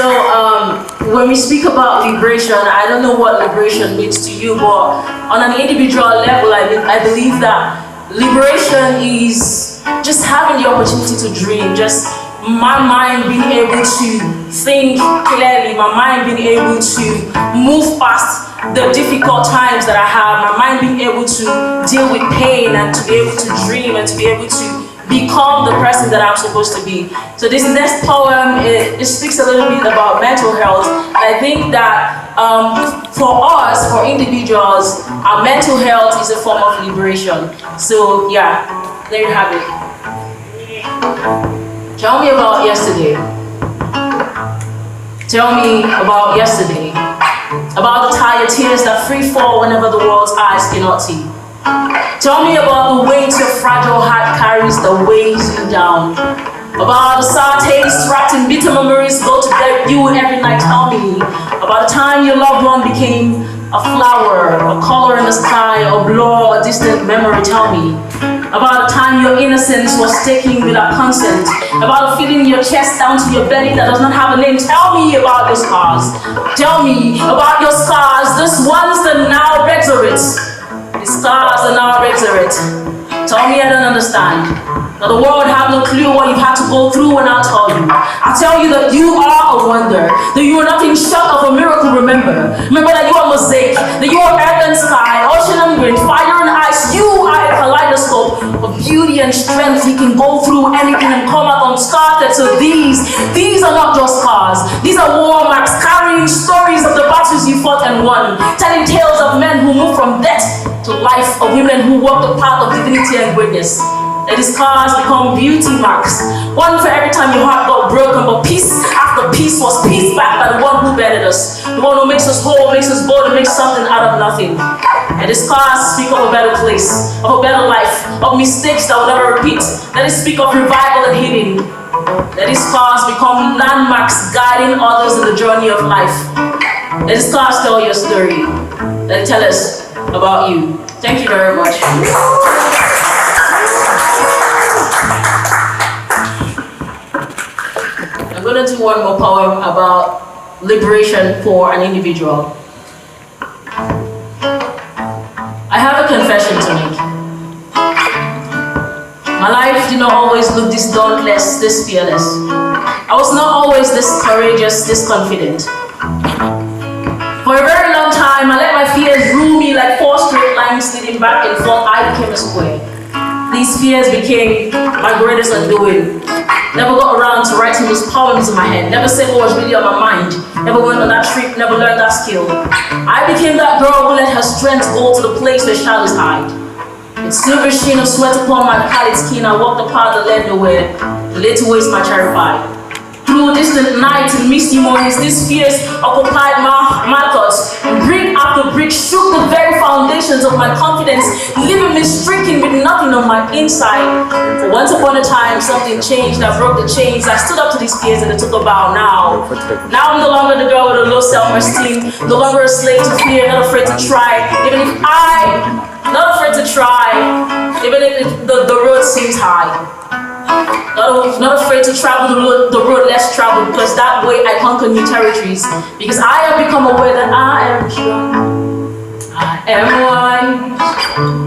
So when we speak about liberation, I don't know what liberation means to you, but on an individual level, I believe that liberation is just having the opportunity to dream, just my mind being able to think clearly, my mind being able to move past the difficult times that I have, my mind being able to deal with pain and to be able to dream and to be able to become the person that I'm supposed to be. So this next poem, it speaks a little bit about mental health. I think that for us, for individuals, our mental health is a form of liberation. So yeah, there you have it. Tell me about yesterday. Tell me about yesterday. About the tired tears that free fall whenever the world's eyes cannot see. Tell me about the weight your fragile heart carries that weighs you down. About the sour taste wrapped in bitter memories go to bed you every night. Tell me about the time your loved one became a flower, a color in the sky, a blur, a distant memory. Tell me about the time your innocence was taken without consent. About the feeling in your chest down to your belly that does not have a name. Tell me about your scars. Tell me about your scars, those ones that now resurrect. The scars are now resurrect. Tell me I don't understand. Now the world have no clue what you've had to go through, and I'll tell you. I'll tell you that you are a wonder, that you are nothing short of a miracle. Remember that you are mosaic, that you are earth and sky, ocean and wind, fire and ice. You are a kaleidoscope of beauty and strength. You can go through anything and come out unscarred. So these are not just scars. These are war marks carrying stories of the battles you fought and won, telling tales of men who moved from death to life, of women who walked the path of divinity and greatness. That these scars become beauty marks. One for every time your heart got broken, but piece after piece was pieced back by the one who bettered us, the one who makes us whole, makes us bold, and makes something out of nothing. And these scars speak of a better place, of a better life, of mistakes that will never repeat. That they speak of revival and healing. That these scars become landmarks guiding others in the journey of life. That these scars tell your story. That tell us about you. Thank you very much. I'm going to do one more poem about liberation for an individual. I have a confession to make. My life did not always look this dauntless, this fearless. I was not always this courageous, this confident. For a very long time, I let my fears rule me like 4 straight lines leading back and forth. I became a square. These fears became my greatest undoing. Never got around to writing those poems in my head. Never said what was really on my mind. Never went on that trip, never learned that skill. I became that girl who let her strength go to the place where shadows hide. With silver sheen of sweat upon my pallid skin, I walked the path that led nowhere, the little ways my terrified. Through distant nights and misty mornings, these fears occupied my thoughts. Brick after brick shook the very foundations of my confidence, leaving me stricken with nothing on my inside. For once upon a time, something changed. I broke the chains. I stood up to these fears and I took a bow. Now I'm no longer the girl with a low self-esteem, no longer a slave to fear, not afraid to try. Even if not afraid to try, even if the road seems high. Not afraid to travel the road less traveled, because that way I conquer new territories. Because I have become aware that I am strong, I am wise.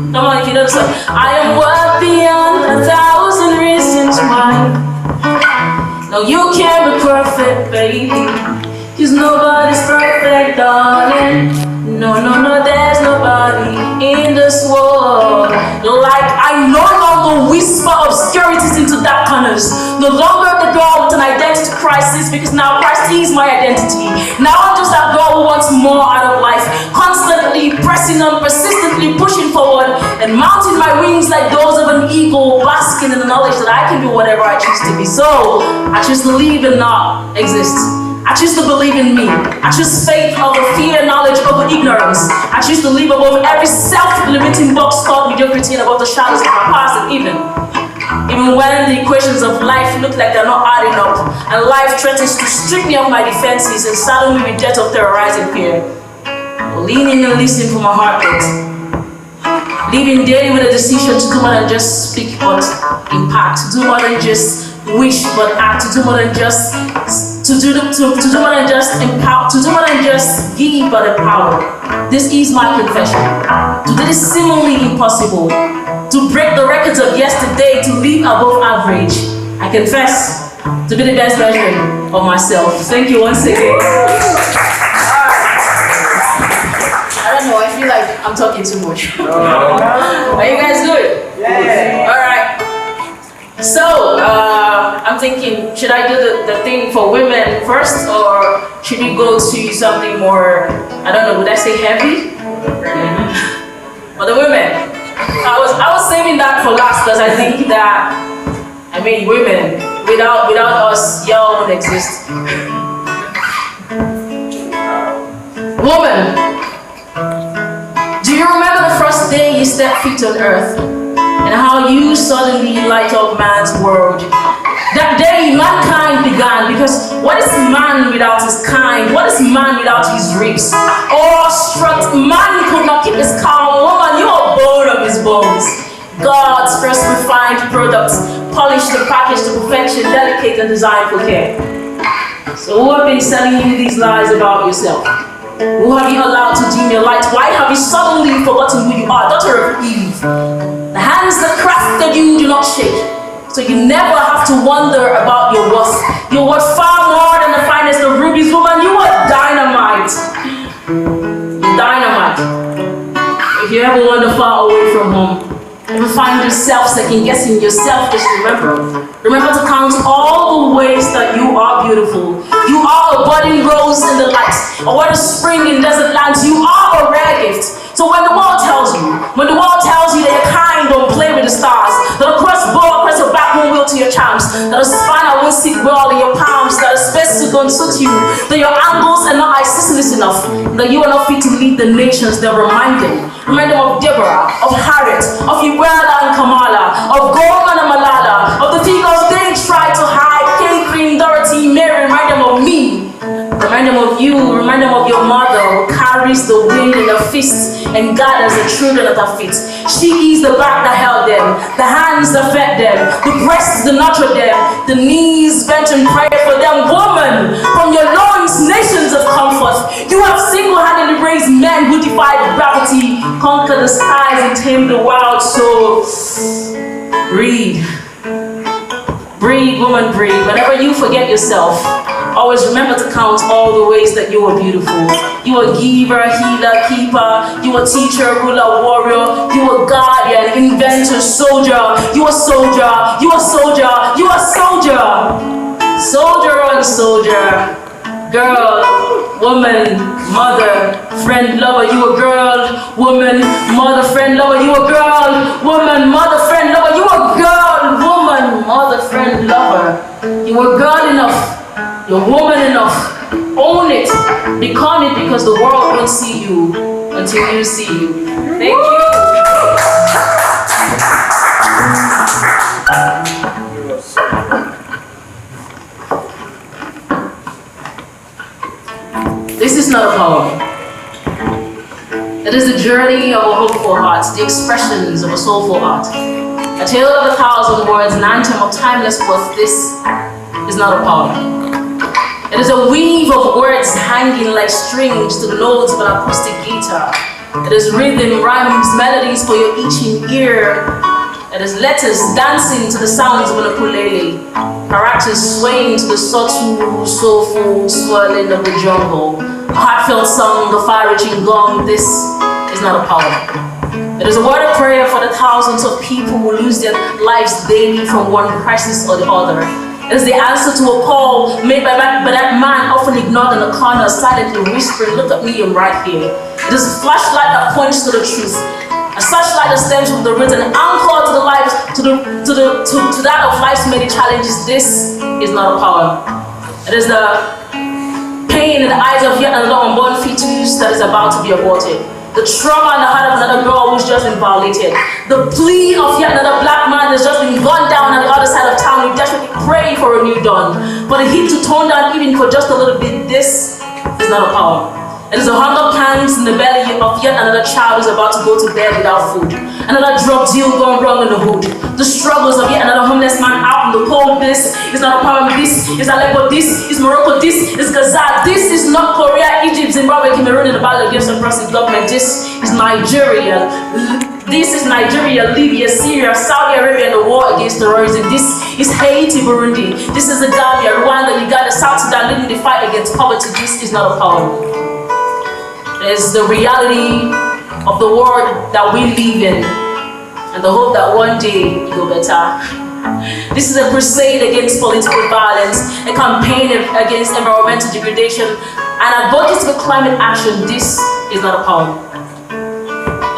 Come on, if you know the song. I am worth beyond 1,000 reasons why. No, you can't be perfect, baby, cause nobody's perfect, darling. No, there's nobody in this world. Like I no longer whisper obscurities into dark corners. No longer the girl with an identity crisis, because now Christ is my identity. Now I'm just that girl who wants more out of life, constantly pressing on, persistently pushing forward, and mounting my wings like those of an eagle, basking in the knowledge that I can do whatever I choose to be. So I choose to live and not exist. I choose to believe in me. I choose faith over fear, knowledge over ignorance. I choose to live above every self-limiting box called mediocrity and above the shadows of my past. And even when the equations of life look like they're not adding up, and life threatens to strip me of my defenses and saddle me with debt of terrorizing fear, leaning and listening for my heartbeat, living daily with a decision to do more than just speak but impact, to do more than just wish but act, to do more than just to do more than just empower, to do more than just give but empower. This is my confession. To do this seemingly impossible, to break the records of yesterday, to live above average. I confess to be the best version of myself. Thank you once again. I don't know, I feel like I'm talking too much. Are you guys good? Yeah. All right. So, I'm thinking, should I do the thing for women first, or should we go to something more, I don't know, would I say heavy? For the women. I was saving that for last because I think that, I mean, women, without us, y'all won't exist. Woman, do you remember the first day you stepped feet on earth? And how you suddenly light up man's world? That day, mankind began, because what is man without his kind? What is man without his ribs? Awestruck, man could not keep his calm. Woman, you are born of his bones. God's first refined product, polished and packaged to perfection, delicate and designed for care. So who have been selling you these lies about yourself? Who have you allowed to dim your light? Why have you suddenly forgotten who you are? Daughter of Eve. The hands that crafted you do not shake. So you never have to wonder about your worth. You're worth far more than the finest of rubies. Woman, you are dynamite. You're dynamite. If you ever wander far away from home, ever find yourself second guessing yourself, just remember to count all the ways that you are beautiful. You are a budding rose in the light, or what a spring in desert lands. You are a rare gift. So when the world tells you that you're kind, don't play with the stars, that a crossbow across your back won't will to your charms, that a spanner won't sit well in your palms, that a spacesuit don't suit you, that your angles are not isosceles enough, that you are not fit to lead the nations, then remind them of Deborah, of Harriet, of Iwela and Kamala, of Gorman and Malala, of the figures they tried to hide, King, Queen, Dorothy, Mary. Remind them of me. Remind them of you. Remind them of your mother, who carries the wind in her fist and gathers the children at her feet. She is the back that held them, the hands that fed them, the breasts that nurtured them, the knees bent in prayer for them. Woman, from your loins, nations of comfort. You have single-handedly raised men who defied gravity, conquered the skies and tamed the wild. So, breathe. Breathe, woman, breathe. Whenever you forget yourself, always remember to count all the ways that you are beautiful. You are giver, healer, keeper. You are teacher, ruler, warrior. You are guardian, inventor, soldier. You are soldier. You are soldier. You are soldier. Soldier on soldier. Girl, woman, mother, friend, lover. You a girl, woman, mother, friend, lover. You a girl, woman, mother, friend, lover. You a girl, woman, mother, friend, lover. You are girl enough. You're woman enough. Own it. Become it, because the world won't see you until you see you. Thank you. This is not a poem. It is the journey of a hopeful heart, the expressions of a soulful art. A tale of 1,000 words, an anthem of timeless worth. This is not a poem. It is a weave of words hanging like strings to the notes of an acoustic guitar. It is rhythm, rhymes, melodies for your itching ear. It is letters dancing to the sounds of an ukulele. Characters swaying to the subtle, soulful swirling of the jungle. A heartfelt song, a far-reaching gong. This is not a poem. It is a word of prayer for the thousands of people who lose their lives daily from one crisis or the other. It is the answer to a call made by that man often ignored in the corner, silently whispering, "Look at me, I'm right here." It is a flashlight that points to the truth. A searchlight that stems from the written anchor to the life, to that of life's many challenges. This is not a poem. It is the pain in the eyes of yet another unborn fetus that is about to be aborted. The trauma in the heart of another girl who's just been violated. The plea of yet another black man that's just been gunned down on the other side of town. We desperately pray for a new dawn. For the heat to tone down even for just a little bit. This is not a poem. It is the hunger pangs in the belly of yet another child who's about to go to bed without food. Another drug deal gone wrong in the hood. The struggles of yet another homeless man out in the cold. This is not a problem. This is Aleppo. This is Morocco. This is Gaza. This is not Korea, Egypt, Zimbabwe, Cameroon in the battle against the oppressive government. This is Nigeria. This is Nigeria, Libya, Syria, Saudi Arabia, and the war against terrorism. This is Haiti, Burundi. This is the Gambia, Rwanda, Uganda, South Sudan leading the fight against poverty. This is not a problem. It's the reality of the world that we live in, and the hope that one day it will better. This is a crusade against political violence, a campaign against environmental degradation, and advocacy for climate action. This is not a poem.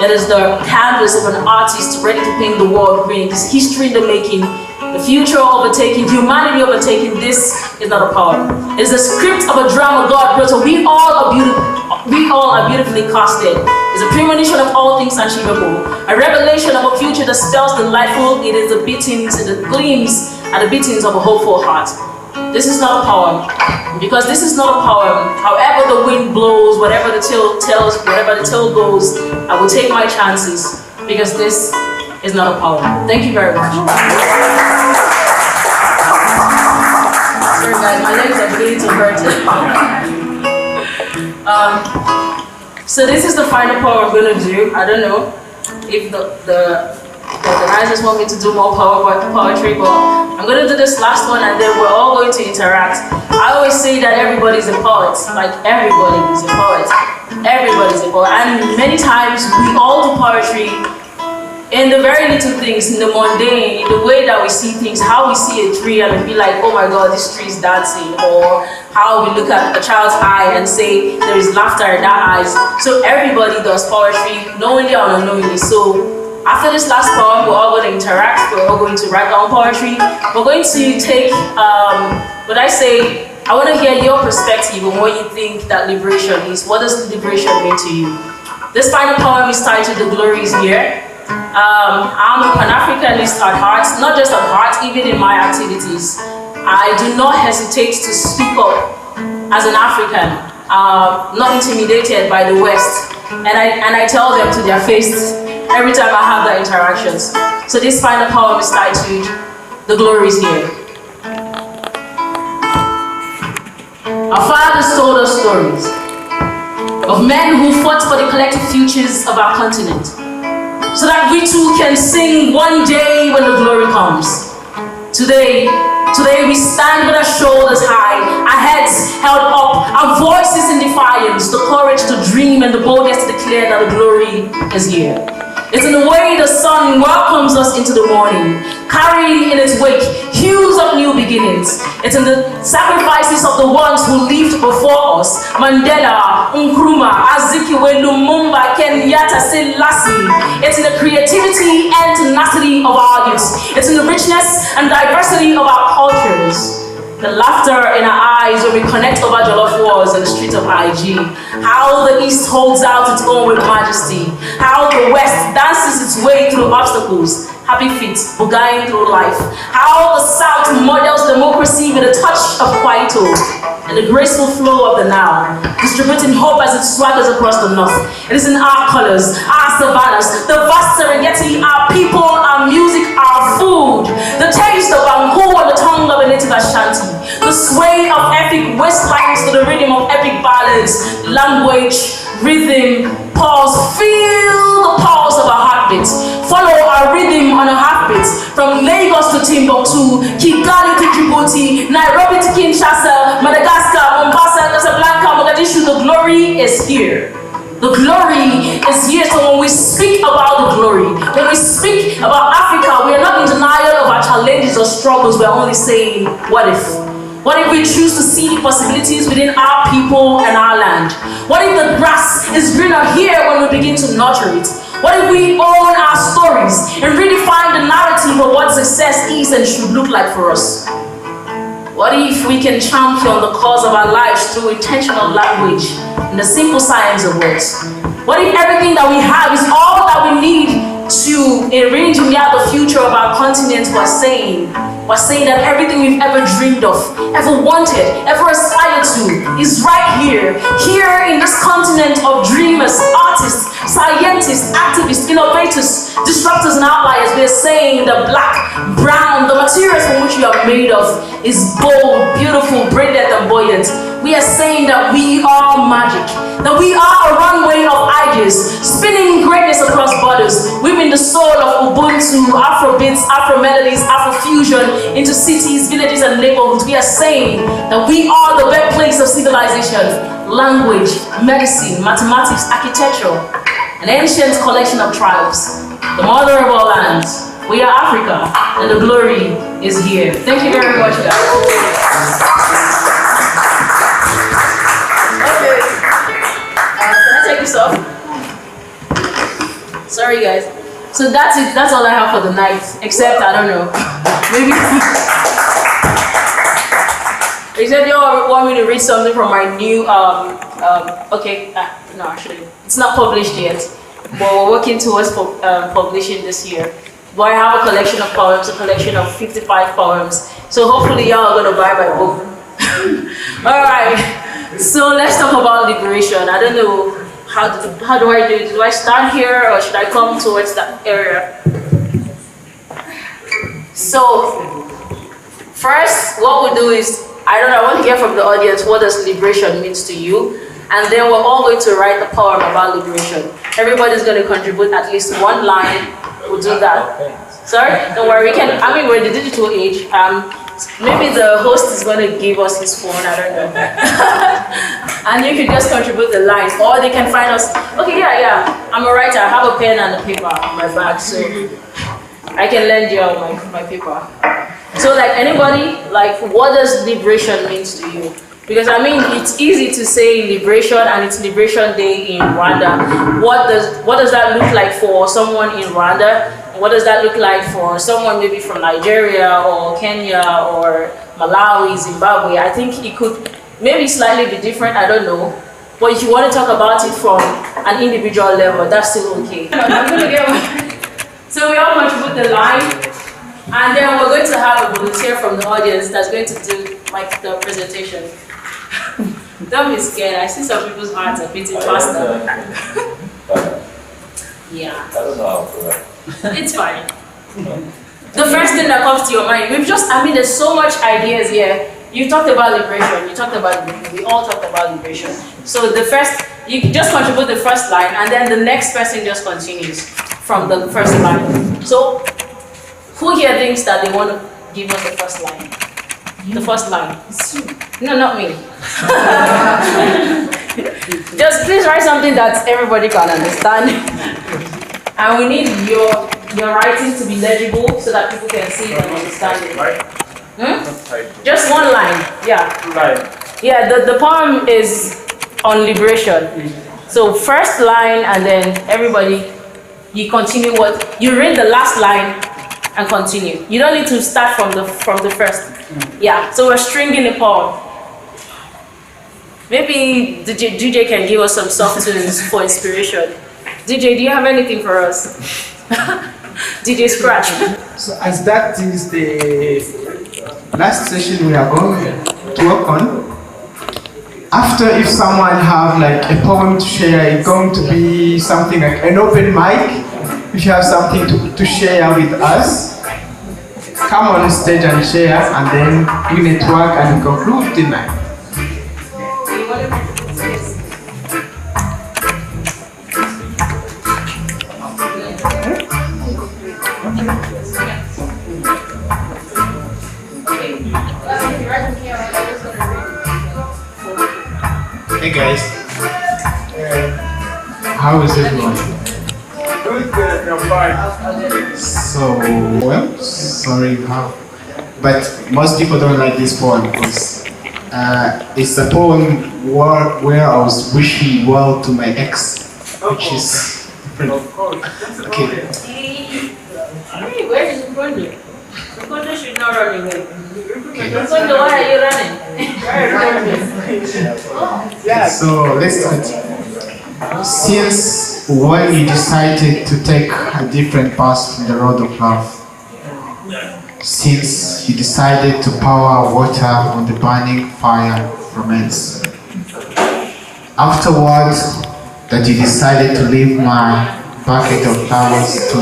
It is the canvas of an artist ready to paint the world green. This history in the making, the future overtaking, humanity overtaking. This is not a poem. It is the script of a drama God wrote. So we all are beautifully casted. It's a premonition of all things achievable, a revelation of a future that spells delightful. It is the beatings and the gleams and the beatings of a hopeful heart. This is not a poem, because this is not a poem. However the wind blows, whatever the tail tells, whatever the tail goes, I will take my chances, because this is not a poem. Thank you very much. Sorry guys, my legs are beginning to hurt. So this is the final poem I'm going to do. I don't know if the organizers want me to do more poetry, but I'm going to do this last one and then we're all going to interact. I always say that everybody's a poet, like everybody is a poet. Everybody's a poet, and many times we all do poetry in the very little things, in the mundane, in the way that we see things, how we see a tree and we be like, oh my God, this tree is dancing, or how we look at a child's eye and say there is laughter in that eyes. So everybody does poetry, knowingly or unknowingly. So after this last poem, we're all going to interact, we're all going to write down poetry. We're going to take, I want to hear your perspective on what you think that liberation is. What does liberation mean to you? This final poem is titled The Glory is Here. I'm a Pan-Africanist at heart, not just at heart, even in my activities. I do not hesitate to speak up as an African, not intimidated by the West. And I tell them to their face every time I have the interactions. So this final poem is titled, The Glory is Here. Our fathers told us stories of men who fought for the collective futures of our continent, so that we too can sing one day when the glory comes. Today we stand with our shoulders high, our heads held up, our voices in defiance, the courage to dream and the boldness to declare that the glory is here. It's in the way the sun welcomes us into the morning, carrying in its wake hues of new beginnings. It's in the sacrifices of the ones who lived before us, Mandela, Nkrumah, Azikiwe, Lumumba, Kenyatta, Selassie. It's in the creativity and tenacity of our youth. It's in the richness and diversity of our cultures. The laughter in our eyes when we connect over jollof walls in the streets of IG. How the East holds out its own with majesty. How the West dances its way through obstacles, happy feet, bugaing through life. How the South models democracy with a touch of Kwaito and the graceful flow of the Nile, distributing hope as it swaggers across the North. It is in our colors, our savannas, the vast Serengeti, our people, our music, our food, the taste of Bangu and the tongue of a native Ashanti, the sway of epic waistlines to the rhythm of epic ballads, language, rhythm, pulse, feel the pulse of our heartbeat. Follow our rhythm on a heartbeat. From Lagos to Timbuktu, Kigali to Djibouti, Nairobi to Kinshasa, Madagascar, Mombasa, Casablanca, Mogadishu, the glory is here. The glory is here. So when we speak about the glory, when we speak about Africa, we are not in denial of our challenges or struggles. We are only saying, what if? What if we choose to see the possibilities within our people and our land? What if the grass is greener here when we begin to nurture it? What if we own our stories and redefine the narrative of what success is and should look like for us? What if we can champion the cause of our lives through intentional language and the simple science of words? What if everything that we have is all that we need to arrange the future of our continent? We're saying that everything we've ever dreamed of, ever wanted, ever aspired to is right here in this continent of dreamers, artists, scientists, activists, innovators, disruptors, and outliers. We are saying the black, brown, the materials from which you are made of is bold, beautiful, brilliant, and buoyant. We are saying that we are magic, that we are a runway of ideas, spinning greatness across borders, weaving the soul of Ubuntu, Afrobeats, Afro melodies, Afrofusion into cities, villages, and neighborhoods. We are saying that we are the birthplace of civilization, language, medicine, mathematics, architecture, an ancient collection of tribes, the mother of all lands. We are Africa, and the glory is here. Thank you very much, guys. Off. Sorry guys. So that's it. That's all I have for the night. Except I don't know. Maybe except you all want me to read something from my new no, actually it's not published yet. But we're working towards publishing this year. But I have a collection of poems, a collection of 55 poems. So hopefully y'all are gonna buy my book. Alright. So let's talk about liberation. I don't know. How do I do it? Do I start here or should I come towards that area? So, first, what we'll do is, I want to hear from the audience, what does liberation means to you? And then we're all going to write a poem about liberation. Everybody's going to contribute at least one line. We'll do that. Sorry? Don't worry, we're in the digital age. Maybe the host is going to give us his phone, I don't know. And you can just contribute the lines, or they can find us. Okay, yeah, I'm a writer, I have a pen and a paper on my bag, so I can lend you all my paper. So like anybody, like what does liberation means to you? Because it's easy to say liberation and it's Liberation Day in Rwanda. What does that look like for someone in Rwanda? What does that look like for someone maybe from Nigeria or Kenya or Malawi, Zimbabwe? I think it could maybe slightly be different, I don't know. But if you want to talk about it from an individual level, that's still okay. I'm going to get So we all contribute the line, and then we're going to have a volunteer from the audience that's going to do the presentation. Don't be scared, I see some people's hearts are beating faster. Yeah. I don't know how to do that. It's fine. The first thing that comes to your mind, there's so much ideas here. You talked about liberation, we all talked about liberation. So you just contribute the first line, and then the next person just continues from the first line. So, who here thinks that they want to give us the first line? The first line. No, not me. Just please write something that everybody can understand. And we need your writing to be legible so that people can see it and understand it. Just one line, yeah. Yeah, the poem is on liberation. So first line and then everybody, you continue you read the last line and continue. You don't need to start from the first. Yeah, so we're stringing the poem. Maybe DJ can give us some soft tunes for inspiration. DJ, do you have anything for us? DJ Scratch. So as that is the last session we are going to work on, after if someone have a poem to share, it's going to be something like an open mic. If you have something to share with us, come on stage and share, and then we network and conclude the night. Hey guys. How is everyone? Good, I'm fine. So, well, sorry how, but most people don't like this poem because it's a poem where I was wishing well to my ex, which is different. Okay. Hey, where is Nkondo? Nkondo should not run away. Nkondo, why are you running? So let's start. Since when you decided to take a different path from the road of love, since you decided to pour water on the burning fire of romance, afterwards that you decided to leave my bucket of flowers to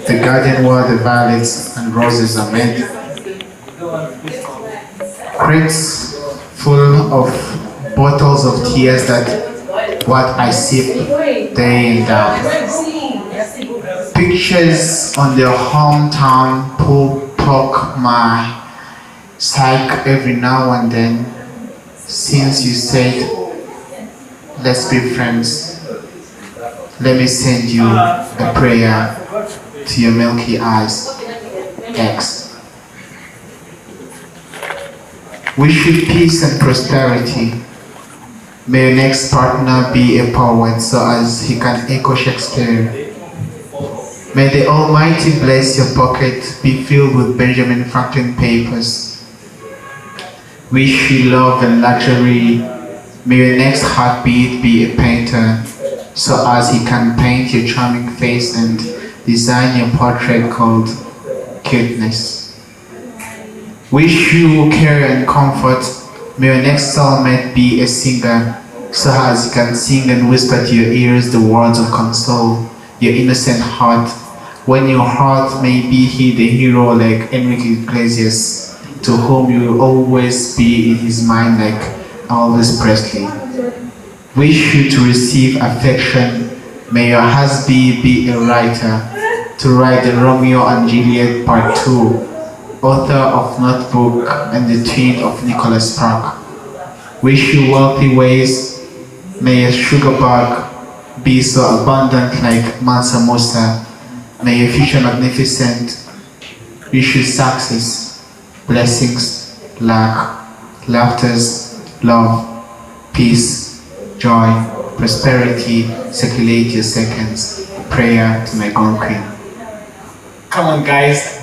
the garden where the violets and roses are made. Crates full of bottles of tears that what I sip day and day. Pictures on their hometown poke my psyche every now and then. Since you said, let's be friends, let me send you a prayer to your milky eyes, X. Wish you peace and prosperity. May your next partner be a poet so as he can echo Shakespeare. May the Almighty bless your pocket be filled with Benjamin Franklin papers. Wish you love and luxury. May your next heartbeat be a painter so as he can paint your charming face and design your portrait called cuteness. Wish you care and comfort. May your next soulmate be a singer so as he can sing and whisper to your ears the words of console, your innocent heart. When your heart may be the hero like Enrique Iglesias, to whom you will always be in his mind like Elvis Presley. Wish you to receive affection. May your husband be a writer, to write the Romeo and Juliet Part 2, author of Notebook and the twin of Nicholas Spark. Wish you wealthy ways. May your sugar bag be so abundant like Mansa Musa. May your future magnificent. Wish you success, blessings, luck, laughters, love, peace, joy, prosperity. Circulate your seconds. Prayer to my gone queen. Come on, guys.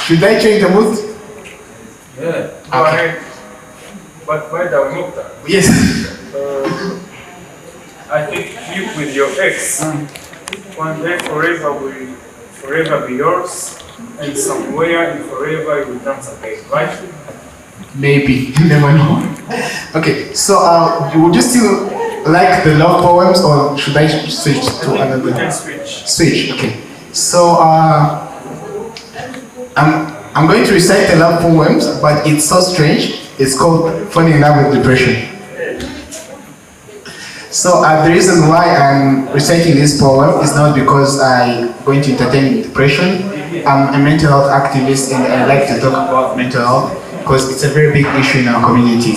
Should I change the mood? Yeah, go ahead. But why the Mukta? Yes. I think you with your ex, one day forever will forever be yours, and somewhere in forever it will dance again, right? Maybe, you never know. Okay, so would you still like the love poems, or should I switch to another? We can switch. Switch, okay. So I'm going to recite the love poems, but it's so strange. It's called Falling in Love with Depression. So the reason why I'm reciting this poem is not because I'm going to entertain depression. I'm a mental health activist and I like to talk about mental health because it's a very big issue in our community.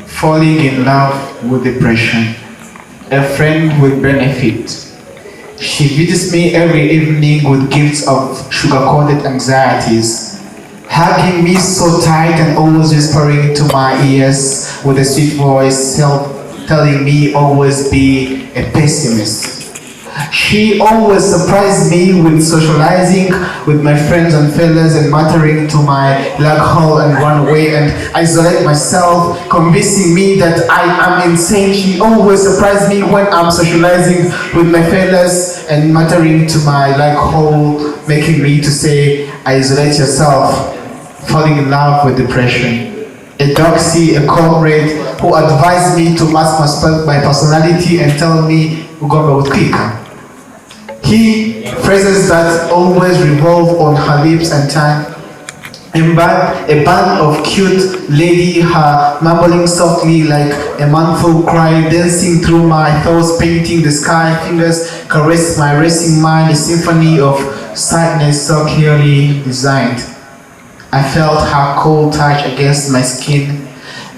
Falling in love with depression, a friend with benefit. She visits me every evening with gifts of sugar-coated anxieties, hugging me so tight and always whispering into my ears with a sweet voice, telling me always be a pessimist. She always surprised me with socializing with my friends and fellows and muttering to my black hole and run away and isolate myself, convincing me that I am insane. She always surprised me when I'm socializing with my fellows and muttering to my black hole, making me to say, isolate yourself, falling in love with depression. A doxy, a comrade who advised me to mask my personality and tell me, ugomba utwika. He phrases that always revolve on her lips and tongue. A band of cute lady, her mumbling softly like a manful cry, dancing through my thoughts, painting the sky, fingers caress my racing mind, a symphony of sadness so clearly designed. I felt her cold touch against my skin,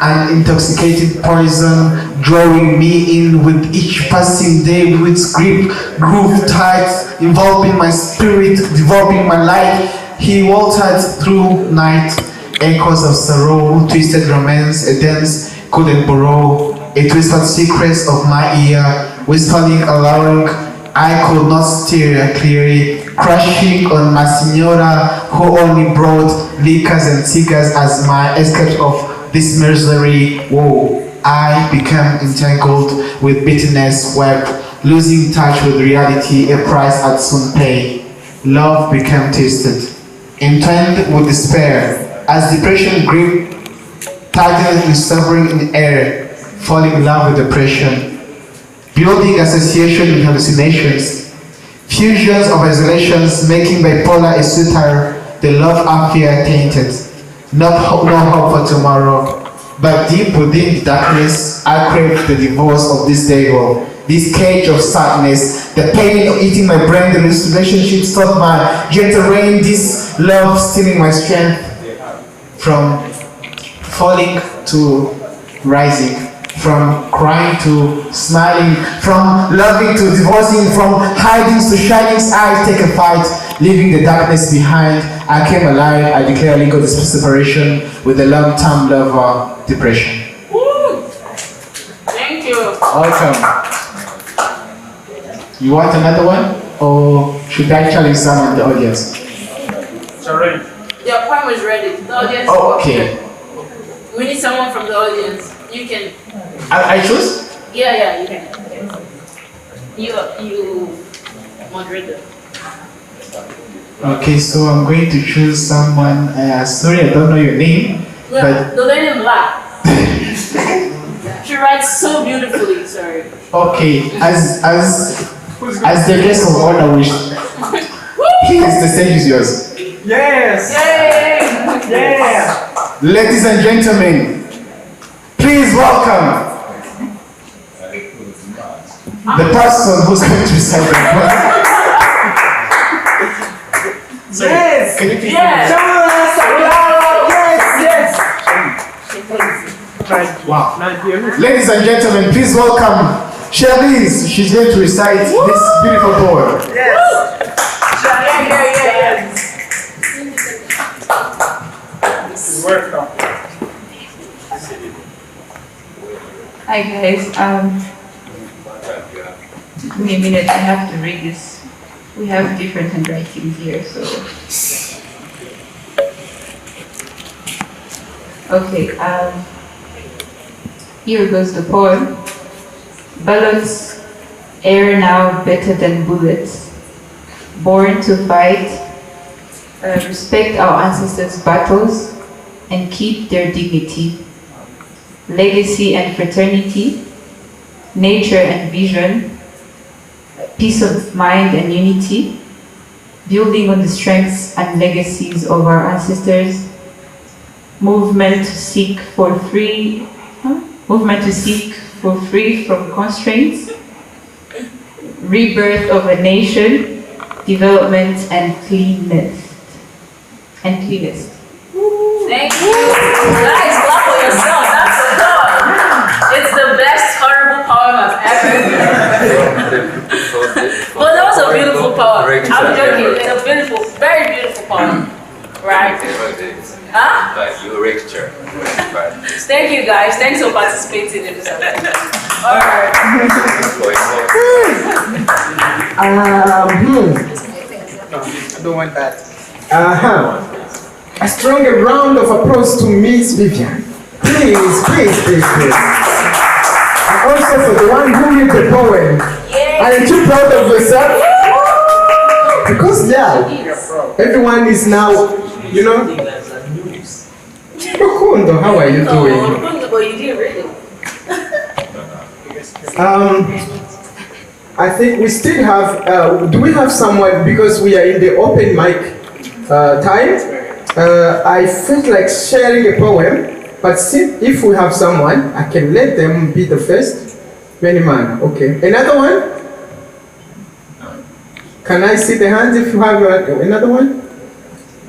an intoxicated poison drawing me in with each passing day, with its grip, groove tight, enveloping my spirit, developing my life. He waltzed through night, echoes of sorrow, twisted romance, a dance couldn't borrow, it whispered secrets of my ear, whispering aloud, I could not steer clearly, crashing on my signora, who only brought liquors and cigars as my escape of this misery. Whoa, I became entangled with bitterness, wept losing touch with reality, a price I'd soon pay. Love became tasted, entwined with despair, as depression gripped, tightening and suffering in air, falling in love with depression, building association with hallucinations, fusions of isolations, making bipolar a suitor, the love affair tainted. No hope for tomorrow, but deep within the darkness, I crave the divorce of this devil, this cage of sadness, the pain of eating my brain, the relationship stop my gentle rain, this love stealing my strength from falling to rising, from crying to smiling, from loving to divorcing, from hiding to shining eyes, take a fight, leaving the darkness behind. I came alive, I declare legal separation with a long-term lover, depression. Woo! Thank you. Welcome. You want another one? Or should I challenge someone in the audience? Sorry. Your poem is ready. The audience. Oh, okay. We need someone from the audience. You can. I choose? Yeah, you can. You moderator. Okay, so I'm going to choose someone. Sorry, I don't know your name. No, but the lady in black. She writes so beautifully. Sorry. okay, as the guest of honor wish. Please, the stage is yours. Yes! Yay! Yeah! Ladies and gentlemen, please welcome the person who's going to recite the poem. Yes! Can you please? Yes! Yes! Wow. Ladies and gentlemen, please welcome Cherise. She's going to recite this beautiful poem. Yes! Welcome. Hi guys, give me a minute, I have to read this. We have different handwritings here, so. Okay, here goes the poem. Ballots, air now better than bullets. Born to fight, respect our ancestors' battles, and keep their dignity. Legacy and fraternity, nature and vision, peace of mind and unity, building on the strengths and legacies of our ancestors, movement to seek for free from constraints, rebirth of a nation, development and cleanness. Thank you. Guys, clap for yourself. That's a poem. It's the best horrible poem I've ever heard. But that was a beautiful poem. I'm joking. It's a beautiful, very beautiful poem. Right? Huh? But you lecture. Thank you guys. Thanks for participating in this event. Alright. I don't want that. A stronger round of applause to Miss Vivian. Please. And also for the one who read the poem. Are you too proud of yourself? Because everyone is now, you know. Rukundo, how are you doing? But you didn't read it. I think we still have, do we have someone, because we are in the open mic time, I felt like sharing a poem, but if we have someone, I can let them be the first. Many man, okay. Another one? Can I see the hands if you have another one?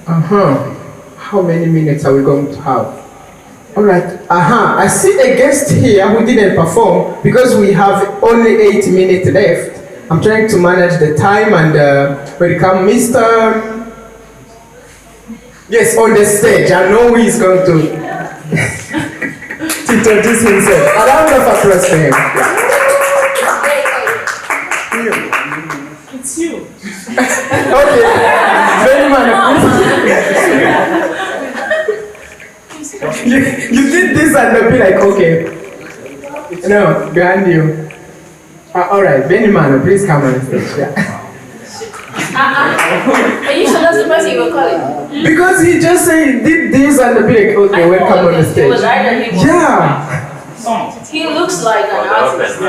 How many minutes are we going to have? All right. I see a guest here who didn't perform because we have only 8 minutes left. I'm trying to manage the time and welcome Mr. Yes, on the stage. I know he's going to introduce himself. A round of applause for him. It's you. Okay. Very man. You did this and they'll be like, okay. No, behind you. All right, Benimano, please come on stage. Yeah. Are you sure that's the person you were calling? Because he just said did this and be like, okay, welcome on the stage. It was either him or Yeah. he looks like an artist.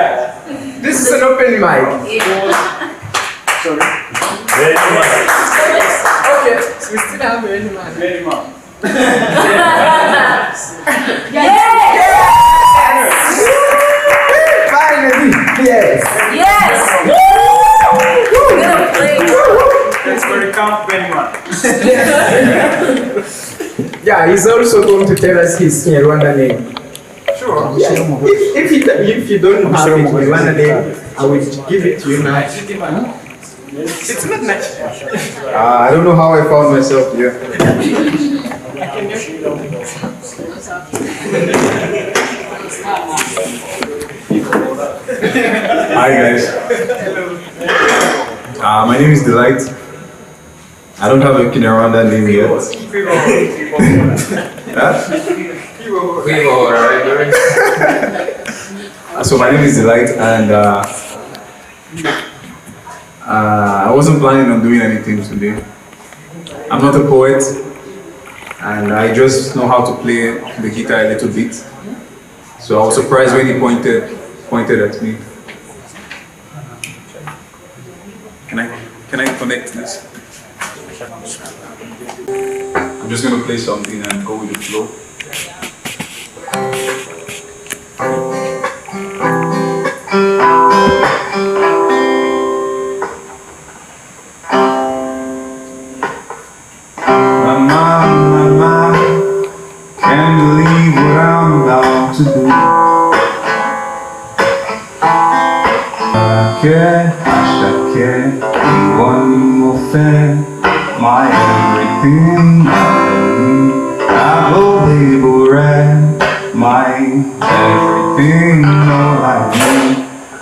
This is an open mic. Sorry. Okay, so we still have Benimano. Finally, yes. Yes. That's where it comes, anyone. Yeah, he's also going to tell us his Rwanda name. Sure. Yeah. If you don't have it Rwanda name, I will give it to you now. It's not nice. I don't know how I found myself here. Hi guys. My name is Delight. I don't have a Kinyarwanda name yet. So my name is Delight, and I wasn't planning on doing anything today. I'm not a poet, and I just know how to play the guitar a little bit. So I was surprised when he pointed at me. Can I connect this? I'm just gonna play something and go with the flow. Mama, can't believe what I'm about to do. I can't be one more fan. My everything, I go label red. My everything, all I need.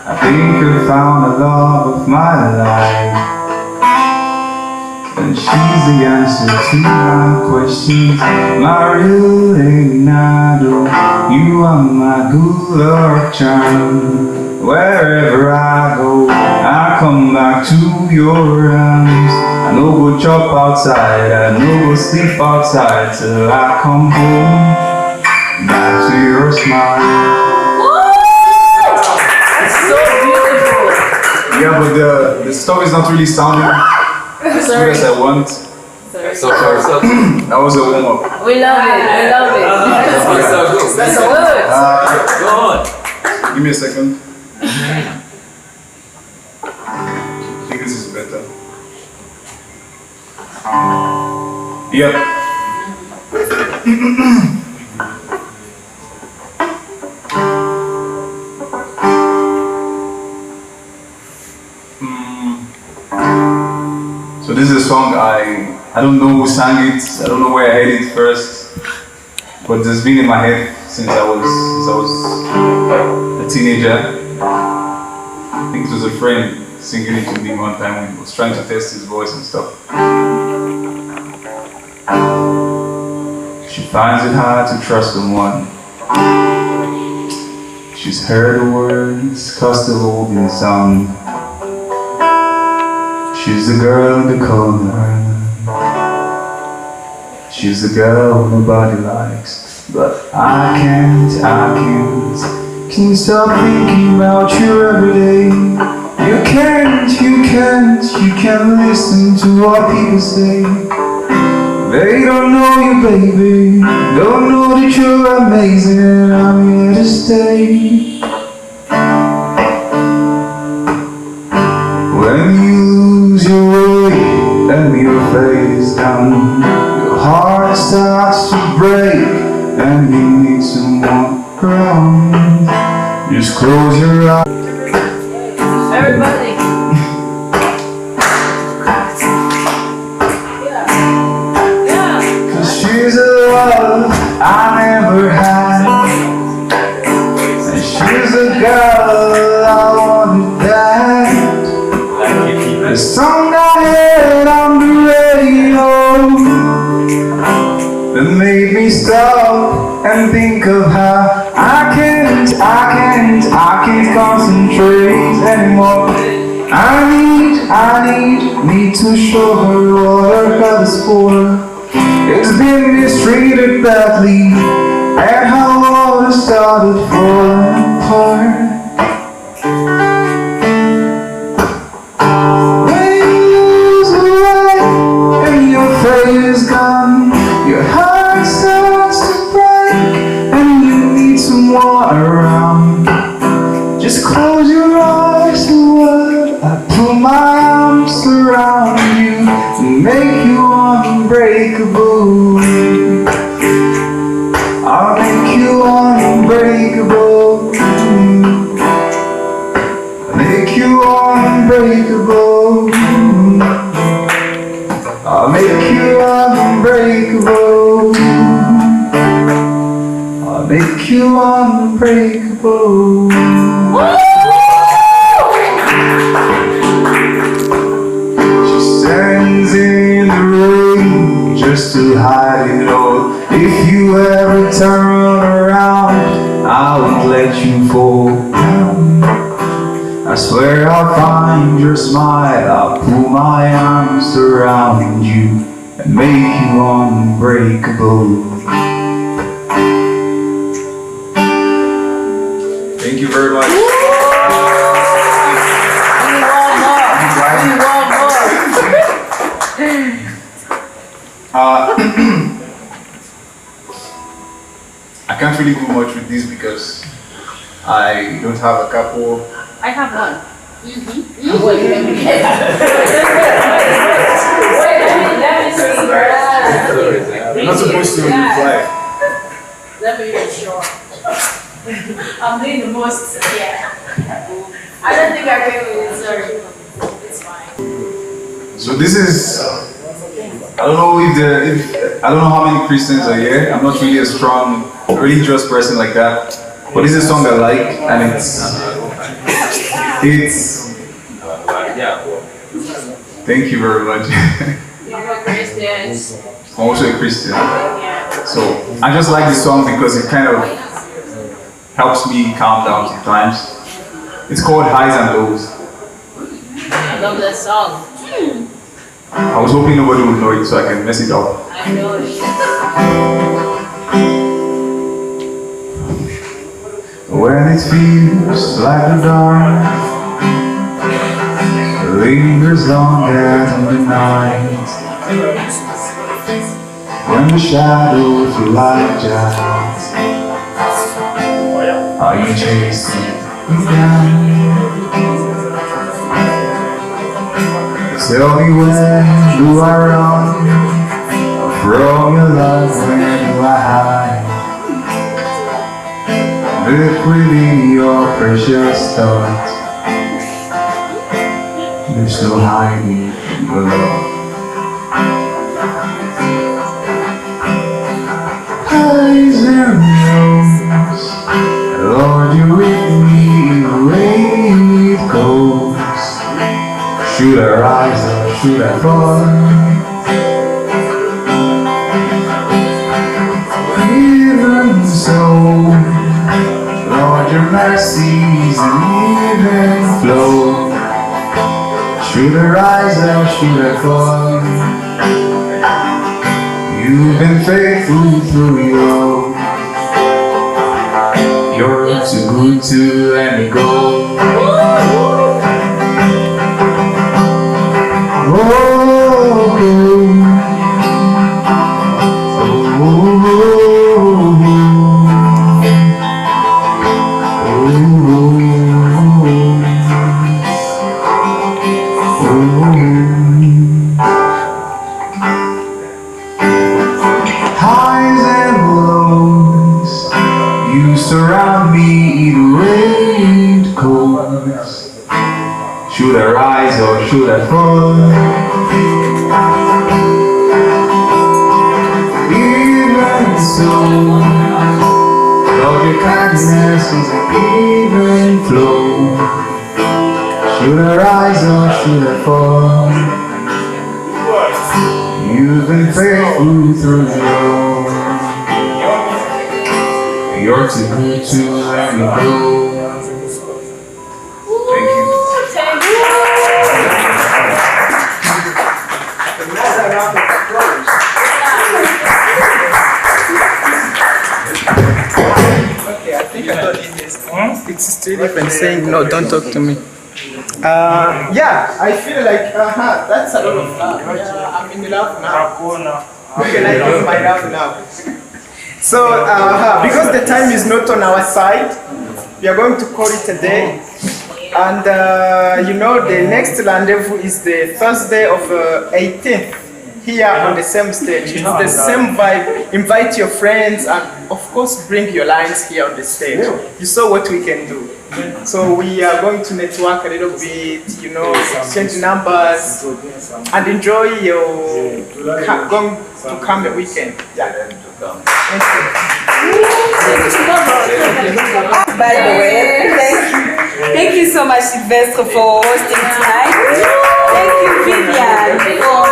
I think I found the love of my life, and she's the answer to my questions. My real Leonardo, you are my good luck charm. Wherever I go, I come back to your arms. I no go chop outside, I no go sleep outside till I come home, back to your smile. That's so beautiful. Yeah, but the stuff is not really sounding as good as I want. Sorry. That was a warm-up. We love it. That's good. Go on. Give me a second. I think this is better. Yep. So this is a song I don't know who sang it. I don't know where I heard it first, but it's been in my head since I was a teenager. I think it was a friend singing it to me one time when he was trying to test his voice and stuff. She finds it hard to trust someone. She's heard the words, cause they've all been sung. She's the girl in the corner. She's the girl nobody likes. But I can't stop thinking about you every day. You can't listen to what people say. They don't know you, baby. Don't know that you're amazing. I'm here to stay. When you lose your way and your face down, your heart starts to break and you need someone around. Just close your eyes. Everybody. Cause she's a love I never had, and she's a girl I wanted that. The song I heard on the radio that made me stop and think of how I can't I can't concentrate anymore. I need to show her what her love is for. It's been mistreated badly, and how all it started falling apart. When you lose the light and your faith is gone, your heart starts to break, and you need someone around. Just close your eyes to what I put my arms around you and make you unbreakable. I'll make you unbreakable. Make you unbreakable. I'll make you unbreakable. I'll make you unbreakable. She stands in the rain just to hide it all. If you ever turn around, I won't let you fall down. I swear I'll find your smile, I'll put my arms around you and make you unbreakable. Thank you very much. I can't really do much with this because I don't have a couple. I have one. You're not supposed to reply. Let me be sure. I'm doing the most, yeah. I don't think I agree with it, sorry. It's fine. So this is, I don't know I don't know how many Christians are here. I'm not really a strong religious person like that. But this is a song I like, and thank you very much. You're a Christian. I'm also a Christian. So I just like this song because it kind of helps me calm down sometimes. It's called Highs and Lows. I love that song. I was hoping nobody would know it so I can mess it up. I know it. When it feels like the dark lingers longer than the night, when the shadows lie giants, are you chasing me down? Tell me, when do I run from your love? When do I hide? Live within your precious thoughts. There's no hiding your love. Highs and lows, Lord, you're with me in the way it goes. Should I rise or should I fall? Even so, Lord, your mercies even flow. Should I rise or should I fall? You've been faithful through it all. You're too good to let me go. Highs and lows, you surround me in rain coats. Should I rise or should I fall? Even so, Lord, your kindness is an even flow. Should I rise or should I fall? You've been faithful through it all. you're too good to let me go. Thank you. Okay, I think I don't need this. It's still different saying, no, don't talk to me. Yeah, I feel like, that's a lot of love. Yeah, I'm in love now. Okay, I give my love now. So, because the time is not on our side, we are going to call it a day. And you know, the next rendezvous is the Thursday of 18th. Here on the same stage. It's the same vibe. Invite your friends and of course bring your lines here on the stage. You saw what we can do. So we are going to network a little bit, you know, exchange numbers and enjoy your going to come the weekend. Yeah. Thank you. By the way, thank you so much, Sylvestre, for hosting tonight. Thank you, Vivian, for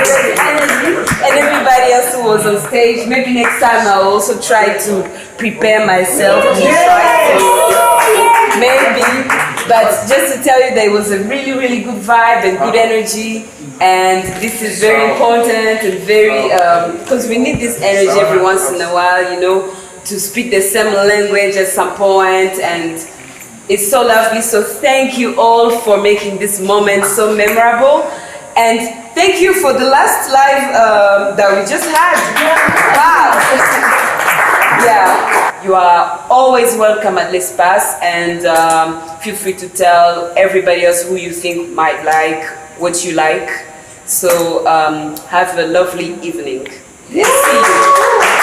the energy, and everybody else who was on stage. Maybe next time I'll also try to prepare myself. Maybe, but just to tell you, there was a really, really good vibe and good energy. And this is very important and very, because we need this energy every once in a while, you know, to speak the same language at some point, and it's so lovely. So thank you all for making this moment so memorable, and thank you for the last live that we just had. Wow. Yeah, you are always welcome at L'Espace, and feel free to tell everybody else who you think might like what you like. So have a lovely evening. See you.